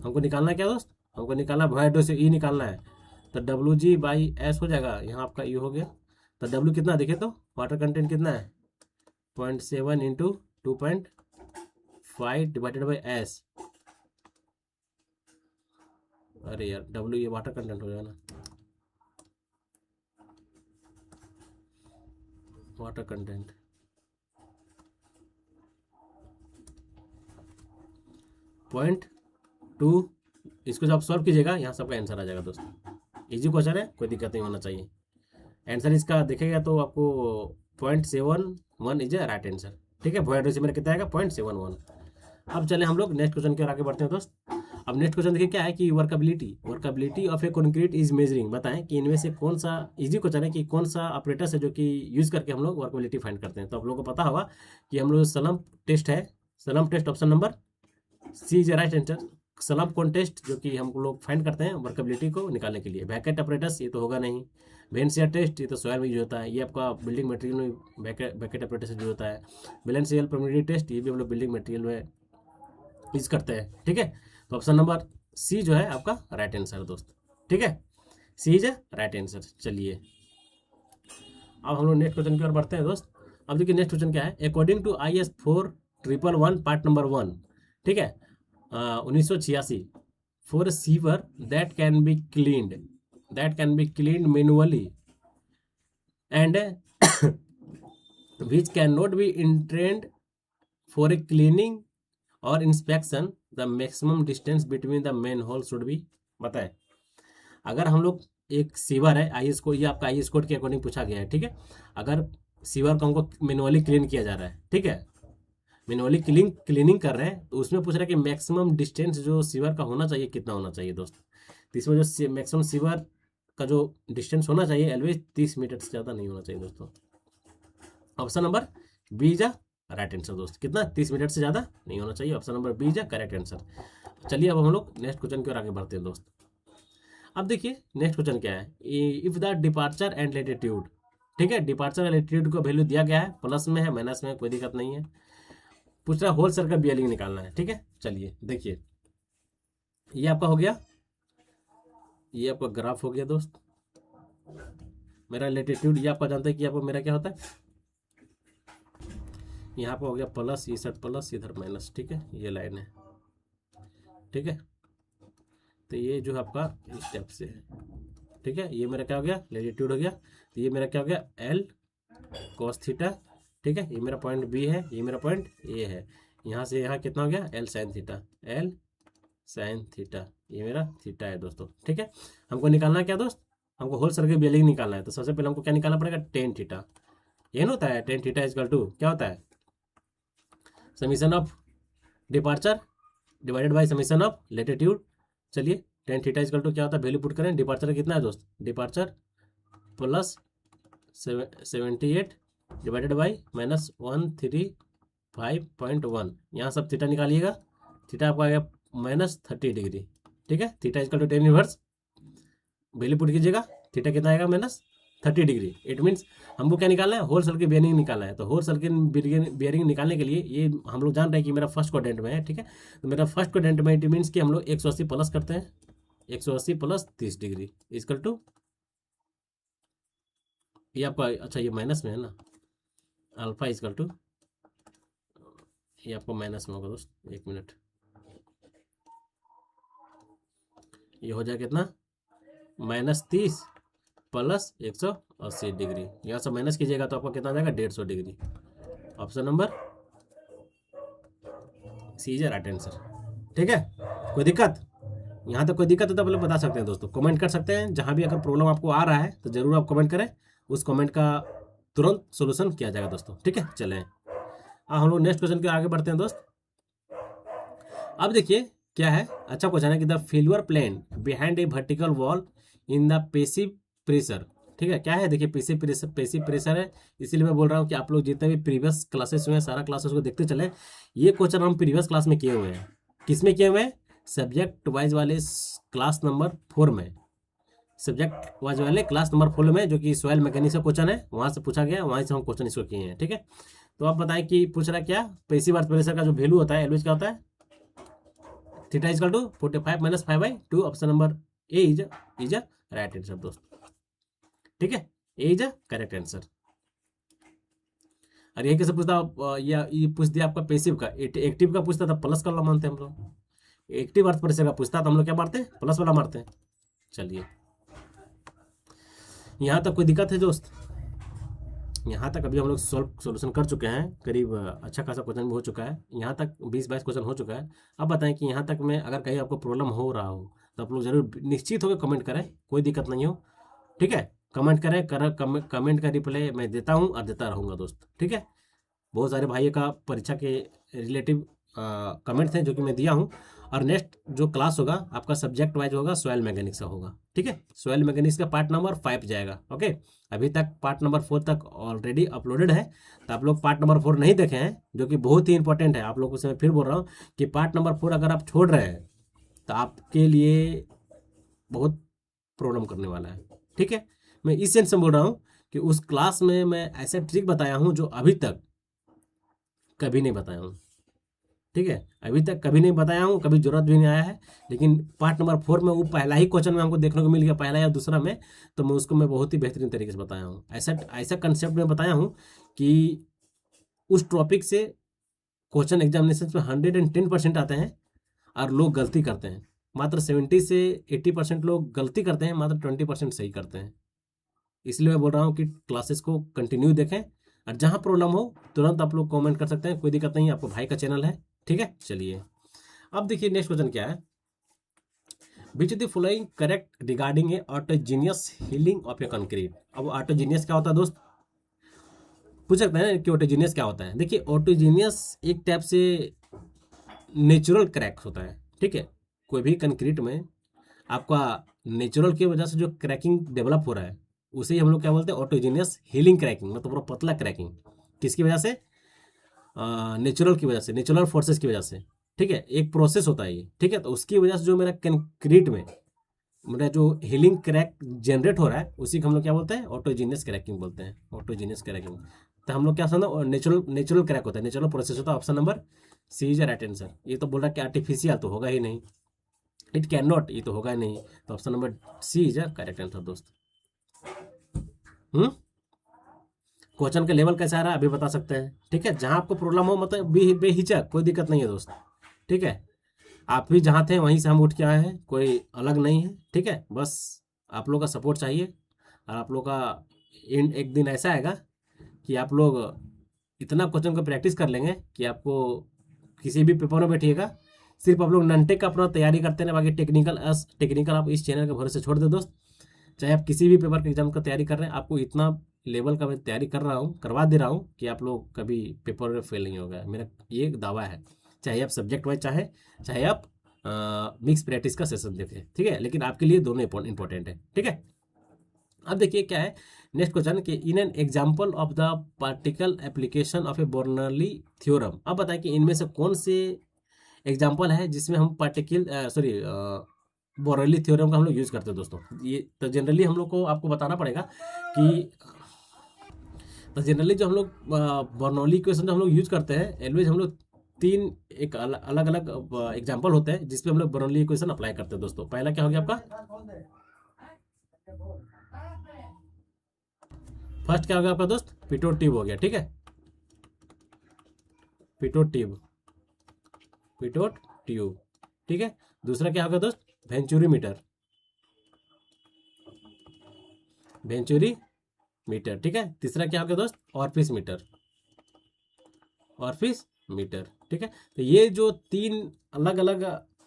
हमको निकालना है क्या दोस्त, हमको निकालना void ratio E निकालना है, तो WG बाई S हो जाएगा, यहाँ आपका E हो गया। तो W कितना देखे तो वाटर कंटेंट कितना है 0.7 इंटू 2.5 डिवाइडेड बाई एस। अरे यार डब्ल्यू ये वाटर कंटेंट हो जाएगा ना, वाटर कंटेंट 0.2, इसको जब सॉल्व कीजिएगा यहाँ सबका आंसर आ जाएगा दोस्तों। इजी क्वेश्चन है, कोई दिक्कत नहीं होना चाहिए। आंसर इसका देखेगा तो आपको 0.71 इज ए राइट आंसर। ठीक है, वॉइड रेशियो मेरा कितना आएगा 0.71। अब चले हम लोग नेक्स्ट क्वेश्चन की ओर आगे बढ़ते हैं दोस्त। अब नेक्स्ट क्वेश्चन देखिए क्या है कि workability of a concrete is measuring. बताएं कि इनमें से कौन सा, इजी क्वेश्चन है कि कौन सा ऑपरेटर्स है जो कि यूज करके हम लोग वर्कबिलिटी फाइंड करते हैं। तो आप लोगों को पता होगा कि हम लोग सलम टेस्ट है, slump test option number C is right answer. Slump कौन टेस्ट जो कि हम लोग फाइंड करते हैं वर्कबिलिटी को निकालने के लिए। बैकेट ऑपरेटर्स ये तो होगा नहीं। वेंसियर टेस्ट ये तो सॉयल में यूज होता है, ये आपका बिल्डिंग मटेरियल में बैकेट ऑपरेटर से यूज होता है। बैलेंसियल परमिटिविटी टेस्ट ये भी हम लोग बिल्डिंग मटेरियल में यूज करते हैं। ठीक है, तो ऑप्शन नंबर सी जो है आपका राइट आंसर है दोस्त। ठीक है, सी इज राइट आंसर। चलिए अब हम लोग नेक्स्ट क्वेश्चन की ओर बढ़ते हैं दोस्त। अब देखिए नेक्स्ट क्वेश्चन क्या है, according to IS 4111 part number 1, ठीक है 1986, for sewer that can be cleaned manually and which cannot be entrained for a cleaning or inspection, the maximum distance between the manhole should be। बताएं। अगर हम लोग एक sewer है, IS code, ये आपका आईएस कोड के अकॉर्डिंग पूछा गया है, ठीक है। अगर सीवर को हमको मैनुअली क्लीन किया जा रहा है, ठीक है, मैनुअली क्लीनिंग कर रहे हैं, तो उसमें पूछ रहा है कि मैक्सिमम डिस्टेंस जो सीवर का होना चाहिए कितना होना चाहिए दोस्त। तो इसमें जो मैक्सिमम सीवर का जो डिस्टेंस होना चाहिए एलवेज 30 मीटर से ज़्यादा नहीं होना चाहिए दोस्तों। Option number B is right answer दोस्त। कितना? 30 मिनट से ज़्यादा नहीं होना चाहिए। Option number B is correct answer. चलिए अब हम लोग नेक्स्ट क्वेश्चन की ओर आगे बढ़ते हैं दोस्त। अब देखिए नेक्स्ट क्वेश्चन क्या है। If the departure and latitude, ठीक है, डिपार्चर एंड लेटीट्यूड को वैल्यू दिया गया है, प्लस में है माइनस में है, कोई दिक्कत नहीं है। पूछ रहा है होल सर्कल बियरिंग निकालना है, ठीक है। चलिए देखिए, ये आपका हो गया, ये आपका ग्राफ हो गया दोस्त। मेरा लेटीट्यूड ये आपका जानते हैं कि आपको मेरा क्या होता है, यहाँ पर हो गया प्लस, ये साइड प्लस, इधर माइनस, ठीक है, ये लाइन है, ठीक है। तो ये जो है आपका इस टाइप से है, ठीक है। ये मेरा क्या हो गया, लेटीट्यूड हो गया। तो ये मेरा क्या हो गया, एल कॉस थीटा, ठीक है। ये मेरा पॉइंट बी है, ये मेरा पॉइंट ए है। यहाँ से यहाँ कितना हो गया, L sine theta, L sine theta, ये मेरा थीटा है दोस्तों, ठीक है। हमको निकालना है क्या दोस्त, हमको होल सर्कल बियरिंग निकालना है। तो सबसे पहले हमको क्या निकालना पड़ेगा, टेन थीटा। ये ना होता है टेन थीटा इजकल टू क्या होता है, summation of departure divided by summation of latitude. चलिए टेन थीटा इजकल टू क्या होता है, वैल्यू पुट करें। डिपार्चर कितना है दोस्त, departure plus 78 divided by minus 135.1। यहाँ सब थीटा निकालिएगा। थीटा आपका आ गया माइनस 30 डिग्री, ठीक है। Theta equal to tan inverse, value put कीजिएगा। थीटा कितना आएगा, माइनस 30 डिग्री। इट मीन्स हमको क्या निकालना है, होल सर्कल बियरिंग निकालना है। तो होल सर्कल बियरिंग निकालने के लिए ये हम लोग जान रहे हैं कि मेरा फर्स्ट क्वाड्रेंट में है, ठीक है। तो मेरा फर्स्ट क्वाड्रेंट में इट मीन्स कि हम लोग 180 प्लस करते हैं, 180 प्लस 30 डिग्री इजकल टू, ये आपका, अच्छा ये माइनस में है ना, अल्फा इजकल टू, ये आपको माइनस में होगा दोस्त, एक मिनट, ये हो जाएगा कितना, -30 प्लस 180 डिग्री। यहाँ से माइनस कीजिएगा तो आपका कितना आ जाएगा, 150 degree. Option number C is right answer, ठीक है। कोई दिक्कत, यहाँ तक कोई दिक्कत है तो पहले बता सकते हैं दोस्तों, कमेंट कर सकते हैं। जहाँ भी अगर प्रॉब्लम आपको आ रहा है तो जरूर आप कमेंट करें, उस कमेंट का तुरंत सोल्यूशन किया जाएगा दोस्तों, ठीक है। चलें अब हम लोग नेक्स्ट क्वेश्चन के आगे बढ़ते हैं दोस्त। अब देखिए क्या है, अच्छा क्वेश्चन है कि the failure plane behind a vertical wall in the passive pressure, ठीक है। क्या है देखिए, पेसिव प्रेशर है। इसीलिए मैं बोल रहा हूँ कि आप लोग जितने भी प्रीवियस क्लासेस हुए हैं सारा क्लासेस को देखते चले। ये क्वेश्चन हम प्रीवियस क्लास में किए हुए हैं। किस में किए हुए हैं, सब्जेक्ट वाइज वाले क्लास नंबर 4 में, सब्जेक्ट वाइज वाले क्लास नंबर 4 में, जो कि सॉइल मैकेनिक्स का क्वेश्चन है, वहाँ से पूछा गया, वहाँ से हम क्वेश्चन इसको किए हैं, ठीक है। तो आप बताएं कि पूछ रहा क्या, पेसिव अर्थ प्रेशर का जो वैल्यू होता है एलवेज क्या होता है, theta equal to 45 minus 5/2। Option number A is right answer दोस्त, ठीक है। A is correct answer. और ये कैसे पूछता, ये पूछ दिया आपका पेसिव का, एक्टिव का पूछता था प्लस वाला मानते हैं हम लोग। एक्टिव अर्थ प्रेशर का पूछता तो हम लोग क्या मारते हैं, प्लस वाला मारते हैं। चलिए यहाँ तक कोई दिक्कत है दोस्त, यहाँ तक अभी हम लोग सोल्यूशन कर चुके हैं, करीब अच्छा खासा क्वेश्चन भी हो चुका है। यहाँ तक 20-22 क्वेश्चन हो चुका है। अब बताएं कि यहाँ तक में अगर कहीं आपको प्रॉब्लम हो रहा हो तो आप लोग जरूर निश्चित होकर कमेंट करें, कोई दिक्कत नहीं हो, ठीक है। कमेंट करें, कमेंट का रिप्लाई मैं देता हूँ और देता रहूँगा दोस्त, ठीक है। बहुत सारे भाइयों का परीक्षा के रिलेटिव कमेंट थे जो कि मैं दिया हूँ। और नेक्स्ट जो क्लास होगा आपका सब्जेक्ट वाइज होगा, सॉइल मैकेनिक्स का होगा, ठीक है। सॉइल मैकेनिक्स का पार्ट नंबर 5 जाएगा, ओके। अभी तक पार्ट नंबर 4 तक ऑलरेडी अपलोडेड है, तो आप लोग पार्ट नंबर 4 नहीं देखे हैं, जो कि बहुत ही इंपॉर्टेंट है। आप लोगों से मैं फिर बोल रहा हूँ कि पार्ट नंबर 4 अगर आप छोड़ रहे हैं तो आपके लिए बहुत प्रॉब्लम करने वाला है, ठीक है। मैं इस सेंस से बोल रहा हूँ कि उस क्लास में मैं ऐसे ट्रिक बताया हूँ जो अभी तक कभी नहीं बताया हूँ, ठीक है। अभी तक कभी नहीं बताया हूँ, कभी जरूरत भी नहीं आया है। लेकिन पार्ट नंबर 4 में वो पहला ही क्वेश्चन में हमको देखने को मिल गया, पहला या दूसरा में, तो मैं उसको मैं बहुत ही बेहतरीन तरीके से बताया हूँ। ऐसा ऐसा कंसेप्ट में बताया हूँ कि उस टॉपिक से क्वेश्चन एग्जामिनेशन में 110% आते हैं और लोग गलती करते हैं। मात्र 70 से 80% लोग गलती करते हैं, मात्र 20% सही करते हैं। इसलिए मैं बोल रहा हूँ कि क्लासेस को कंटिन्यू देखें, और जहाँ प्रॉब्लम हो तुरंत आप लोग कमेंट कर सकते हैं, कोई दिक्कत नहीं है, आपको भाई का चैनल है, ठीक है। चलिए अब देखिए नेक्स्ट क्वेश्चन क्या है। Which the following correct regarding A autogenous healing of a concrete. अब ऑटोजीनियस क्या होता है दोस्त, पूछ सकते हैं कि ऑटोजीनियस क्या होता है। देखिए ऑटोजीनियस एक टाइप से नेचुरल क्रैक होता है, ठीक है। कोई भी कंक्रीट में आपका नेचुरल की वजह से जो क्रैकिंग डेवलप हो रहा है उसे ही हम लोग क्या बोलते हैं, ऑटोजीनियस हीलिंग क्रैकिंग, मतलब पूरा पतला क्रैकिंग। किसकी वजह से, नेचुरल की वजह से, नेचुरल फोर्सेस की वजह से, ठीक है। एक प्रोसेस होता है ये, ठीक है। तो उसकी वजह से जो मेरा कंक्रीट में मेरा जो हीलिंग क्रैक जनरेट हो रहा है उसी को हम लोग क्या बोलते हैं, ऑटोजीनियस क्रैकिंग बोलते हैं, ऑटोजीनियस क्रैकिंग। तो हम लोग क्या समझना, नेचुरल नेचुरल क्रैक होता है, नेचुरल प्रोसेस होता है। Option number C is right answer. ये तो बोल रहा है कि आर्टिफिशियल तो होगा ही नहीं, इट कैन नॉट, ये तो होगा ही नहीं। तो option number C is correct answer दोस्त। हम्म क्वेश्चन का लेवल कैसा आ रहा है अभी बता सकते हैं, ठीक है। जहां आपको प्रॉब्लम हो मतलब बेहिचक, कोई दिक्कत नहीं है दोस्त, ठीक है। आप भी जहाँ थे वहीं से हम उठ के आए हैं, कोई अलग नहीं है, ठीक है। बस आप लोग का सपोर्ट चाहिए, और आप लोग का एक दिन ऐसा आएगा कि आप लोग इतना क्वेश्चन का प्रैक्टिस कर लेंगे कि आपको किसी भी पेपर में बैठिएगा, सिर्फ आप लोग ननटेक का अपना तैयारी करते हैं, बाकी टेक्निकल आप इस चैनल के भरोसे छोड़ दे दोस्त। चाहे आप किसी भी पेपर के एग्जाम का तैयारी कर रहे हैं, आपको इतना लेवल का मैं तैयारी कर रहा हूँ, करवा दे रहा हूँ कि आप लोग कभी पेपर में फेल नहीं होगा, मेरा ये दावा है। चाहे आप सब्जेक्ट वाइज चाहे आप मिक्स प्रैक्टिस का सेशन देखें, ठीक है। लेकिन आपके लिए दोनों इंपॉर्टेंट है, ठीक है। अब देखिए क्या है नेक्स्ट क्वेश्चन कि in an example of the particle application of A Bernoulli theorem. अब बताएं कि इनमें से कौन से एग्जाम्पल है जिसमें हम बर्नौली थ्योरम का हम लोग यूज करते हैं दोस्तों। ये तो जनरली हम लोग को आपको बताना पड़ेगा कि तो जनरली जो हम लोग बर्नौली इक्वेशन जो हम लोग यूज करते हैं एलवेज हम लोग तीन एक अलग अलग एग्जाम्पल होते हैं जिसपे हम लोग बर्नौली इक्वेशन अप्लाई करते हैं दोस्तों। पहला क्या हो गया आपका, फर्स्ट क्या हो गया आपका दोस्त, पिटोट ट्यूब हो गया, ठीक है। पिटोट ट्यूब, पिटोट ट्यूब, ठीक है। दूसरा क्या होगा दोस्त, वेंचुरी मीटर, वेंचुरी मीटर, ठीक है। तीसरा क्या होगा दोस्त, ऑरफिस मीटर, ऑरफिस मीटर, ठीक है। तो ये जो तीन अलग अलग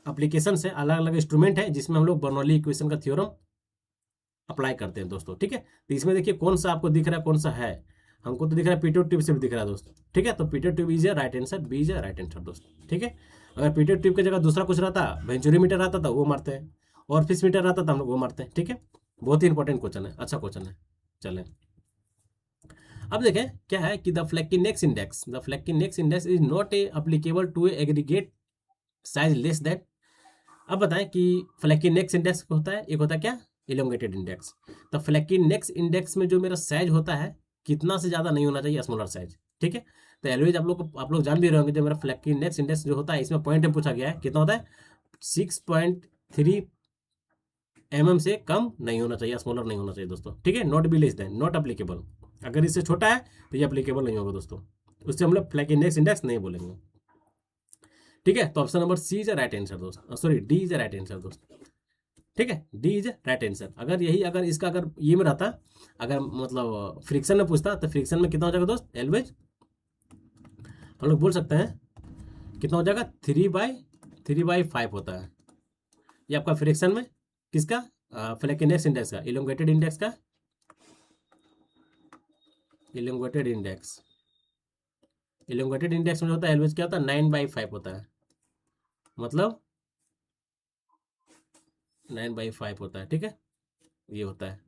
एप्लीकेशन है, अलग अलग इंस्ट्रूमेंट है जिसमें हम लोग बर्नौली इक्वेशन का थ्योरम अप्लाई करते हैं दोस्तों, ठीक है। तो इसमें देखिए कौन सा आपको दिख रहा है, कौन सा है, हमको तो दिख रहा है पिटोट ट्यूब से भी दिख रहा है दोस्त, ठीक है। तो pitot tube is right answer, B is right answer दोस्त, ठीक है। अगर पिटोट ट्यूब की जगह दूसरा कुछ रहता, वेंचुरी मीटर रहता था वो मारते हैं, और फिश मीटर रहता था हम लोग वो मारते हैं, ठीक है। बहुत ही इंपॉर्टेंट क्वेश्चन है, अच्छा क्वेश्चन है। चलें अब देखें क्या है कि the flakiness index, the flakiness index is not a applicable to a aggregate size less that. अब बताएं कि फ्लैकिनेक्स इंडेक्स होता है, एक होता है क्या, इलोंगेटेड इंडेक्स। तो फ्लैकिनेक्स इंडेक्स में जो मेरा साइज होता है कितना से ज़्यादा नहीं होना चाहिए, स्मॉलर साइज, ठीक है। तो एलवेज आप लोग जान भी रहे होंगे जो मेरा फ्लैकिनेक्स इंडेक्स जो होता है इसमें पॉइंट में पूछा गया है कितना होता है, 6.3 mm से कम नहीं होना चाहिए, स्मॉलर नहीं होना चाहिए दोस्तों, ठीक है। Not be less than, not applicable. अगर इससे छोटा है तो ये अप्लीकेबल नहीं होगा दोस्तों, उससे हम लोग फ्लैकिनेक्स इंडेक्स नहीं बोलेंगे, ठीक है। तो option number C is right answer दोस्त, sorry D is right answer दोस्त, ठीक है। D is right answer. अगर इसका अगर ये में रहता, अगर मतलब फ्रिक्शन में पूछता तो फ्रिक्शन में कितना हो जाएगा दोस्त, एलवेज हम लोग बोल सकते हैं कितना हो जाएगा, 3/5 होता है ये आपका फ्रिक्शन में, किसका, फ्लैकिनेक्स इंडेक्स का, इलोंगेटेड इंडेक्स का, इलोंगेटेड इंडेक्स, इलोंगेटेड इंडेक्स में होता है एलवेज क्या होता है, 9/5 होता है, मतलब 9/5 होता है, ठीक है। ये होता है,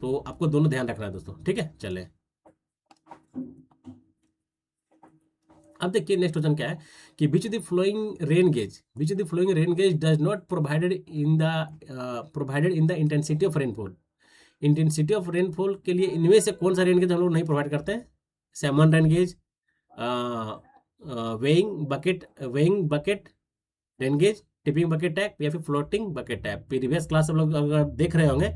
तो आपको दोनों ध्यान रखना है दोस्तों, ठीक है। चले अब देखिए नेक्स्ट क्वेश्चन क्या है कि which the flowing rain gauge does not provided in the intensity of rainfall. Intensity of rainfall के लिए इनमें से कौन सा रेन गेज हम लोग नहीं प्रोवाइड करते हैं, Simon rain gauge, weighing bucket rain gauge, tipping bucket tap, या फिर floating bucket tap. Previous class हम लोग अगर देख रहे होंगे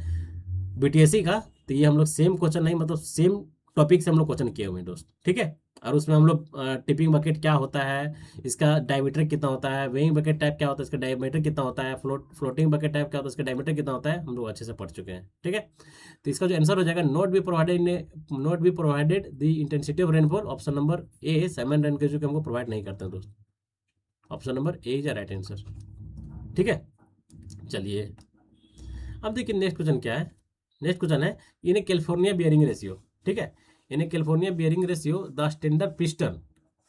बीटीएससी का, तो ये हम लोग सेम क्वेश्चन नहीं, मतलब सेम टॉपिक से हम लोग क्वेश्चन किए हुए हैं दोस्त, ठीक है। और उसमें हम लोग टिपिंग बकेट क्या होता है, इसका डायमीटर कितना होता है, वेइंग बकेट टाइप क्या होता है, इसका डायमीटर कितना होता है, फ्लोटिंग बकेट टाइप क्या होता है, इसका डायमीटर कितना होता है, हम लोग अच्छे से पढ़ चुके हैं, ठीक है। तो इसका जो आंसर हो जाएगा, not be provided the intensity of rainfall, option number A, Simon rain gauge जो कि हमको प्रोवाइड नहीं करते हैं दोस्त, option number A is the right answer. ठीक है, चलिए अब देखिए नेक्स्ट क्वेश्चन क्या है। नेक्स्ट क्वेश्चन है in a California bearing ratio. ठीक है, in a California bearing ratio the standard piston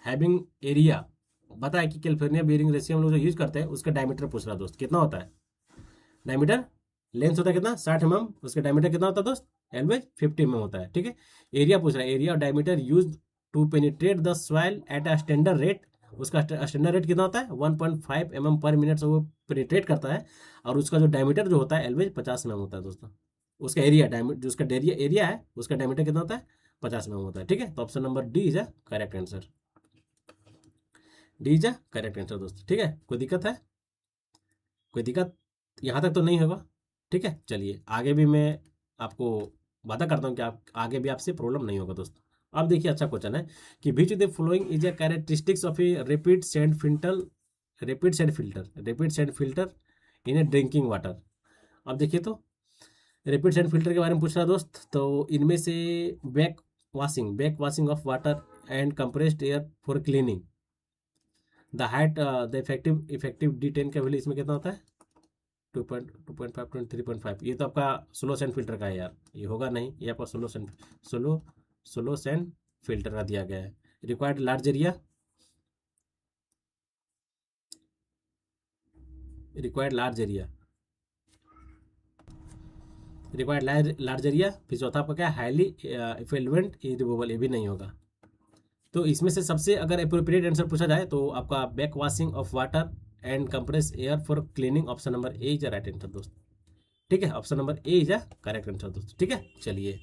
having area, बताया कि कैलिफोर्निया बियरिंग रेशियो हम लोग जो यूज करते हैं उसका डायमीटर पूछ रहा है दोस्त, कितना होता है डायमीटर। लेंथ होता है कितना 60 mm, उसका डायमीटर कितना होता है दोस्त एलवेज 50 mm होता है। ठीक है, एरिया पूछ रहा है, एरिया और diameter use to penetrate the soil at a standard rate, उसका स्टैंडर्ड रेट कितना होता है 1.5 mm पर मिनट से वो पेनिट्रेट करता है, और उसका जो डायमीटर जो होता है एलवेज 50 mm होता है दोस्तों। उसका एरिया जो उसका एरिया है उसका डायमीटर कितना होता है 50 mm होता है। ठीक है, तो option number D is a correct answer. D is a correct answer दोस्तों। ठीक है, कोई दिक्कत है, कोई दिक्कत यहाँ तक तो नहीं होगा। ठीक है, चलिए आगे भी मैं आपको वादा करता हूँ कि आप आगे भी आपसे प्रॉब्लम नहीं होगा दोस्तों। अब देखिए अच्छा क्वेश्चन है कि which the following is a characteristics of a rapid sand filter, rapid sand filter in A drinking water. अब देखिए तो रैपिड सैंड फिल्टर के बारे में पूछ रहा दोस्त, तो इनमें से back washing of water and compressed air for cleaning the height the effective D10 का वैल्यू इसमें कितना होता है 2.5 to 3.5। ये तो आपका स्लो सैंड फिल्टर का है यार, ये होगा नहीं, ये आपका स्लो सैंड फिल्टर का दिया गया है। रिक्वायर्ड लार्ज एरिया, फिर चौथा आपका क्या हाईली इफेल्वेंट रिमूवल, ये भी नहीं होगा। तो इसमें से सबसे अगर अप्रोप्रिएट आंसर पूछा जाए तो आपका back washing of water and compress air for cleaning, option number A is the right answer दोस्त। ठीक है, option number A is the correct answer दोस्त। ठीक है, चलिए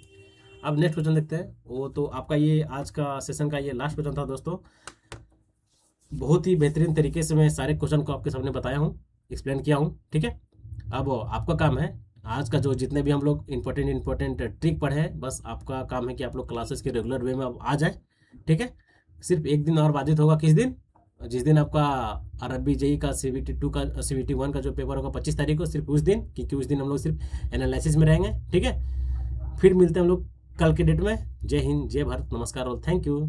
अब नेक्स्ट क्वेश्चन देखते हैं। वो तो आपका ये आज का सेशन का ये लास्ट क्वेश्चन था दोस्तों। बहुत ही बेहतरीन तरीके से मैं सारे क्वेश्चन को आपके सामने बताया हूँ, एक्सप्लेन किया हूँ। ठीक है, अब आपका काम है आज का जो जितने भी हम लोग इंपॉर्टेंट ट्रिक पढ़े हैं, बस आपका काम है कि आप लोग क्लासेस के रेगुलर वे में अब आ जाए। ठीक है, सिर्फ एक दिन और बाधित होगा, किस दिन, जिस दिन आपका अरबी जेई का CVT2 का CVT1 का जो पेपर होगा 25 तारीख को, सिर्फ उस दिन, क्योंकि उस दिन हम लोग सिर्फ एनालिसिस में रहेंगे। ठीक है, फिर मिलते हैं हम लोग कल के डेट में। जय हिंद, जय भारत, नमस्कार और थैंक यू।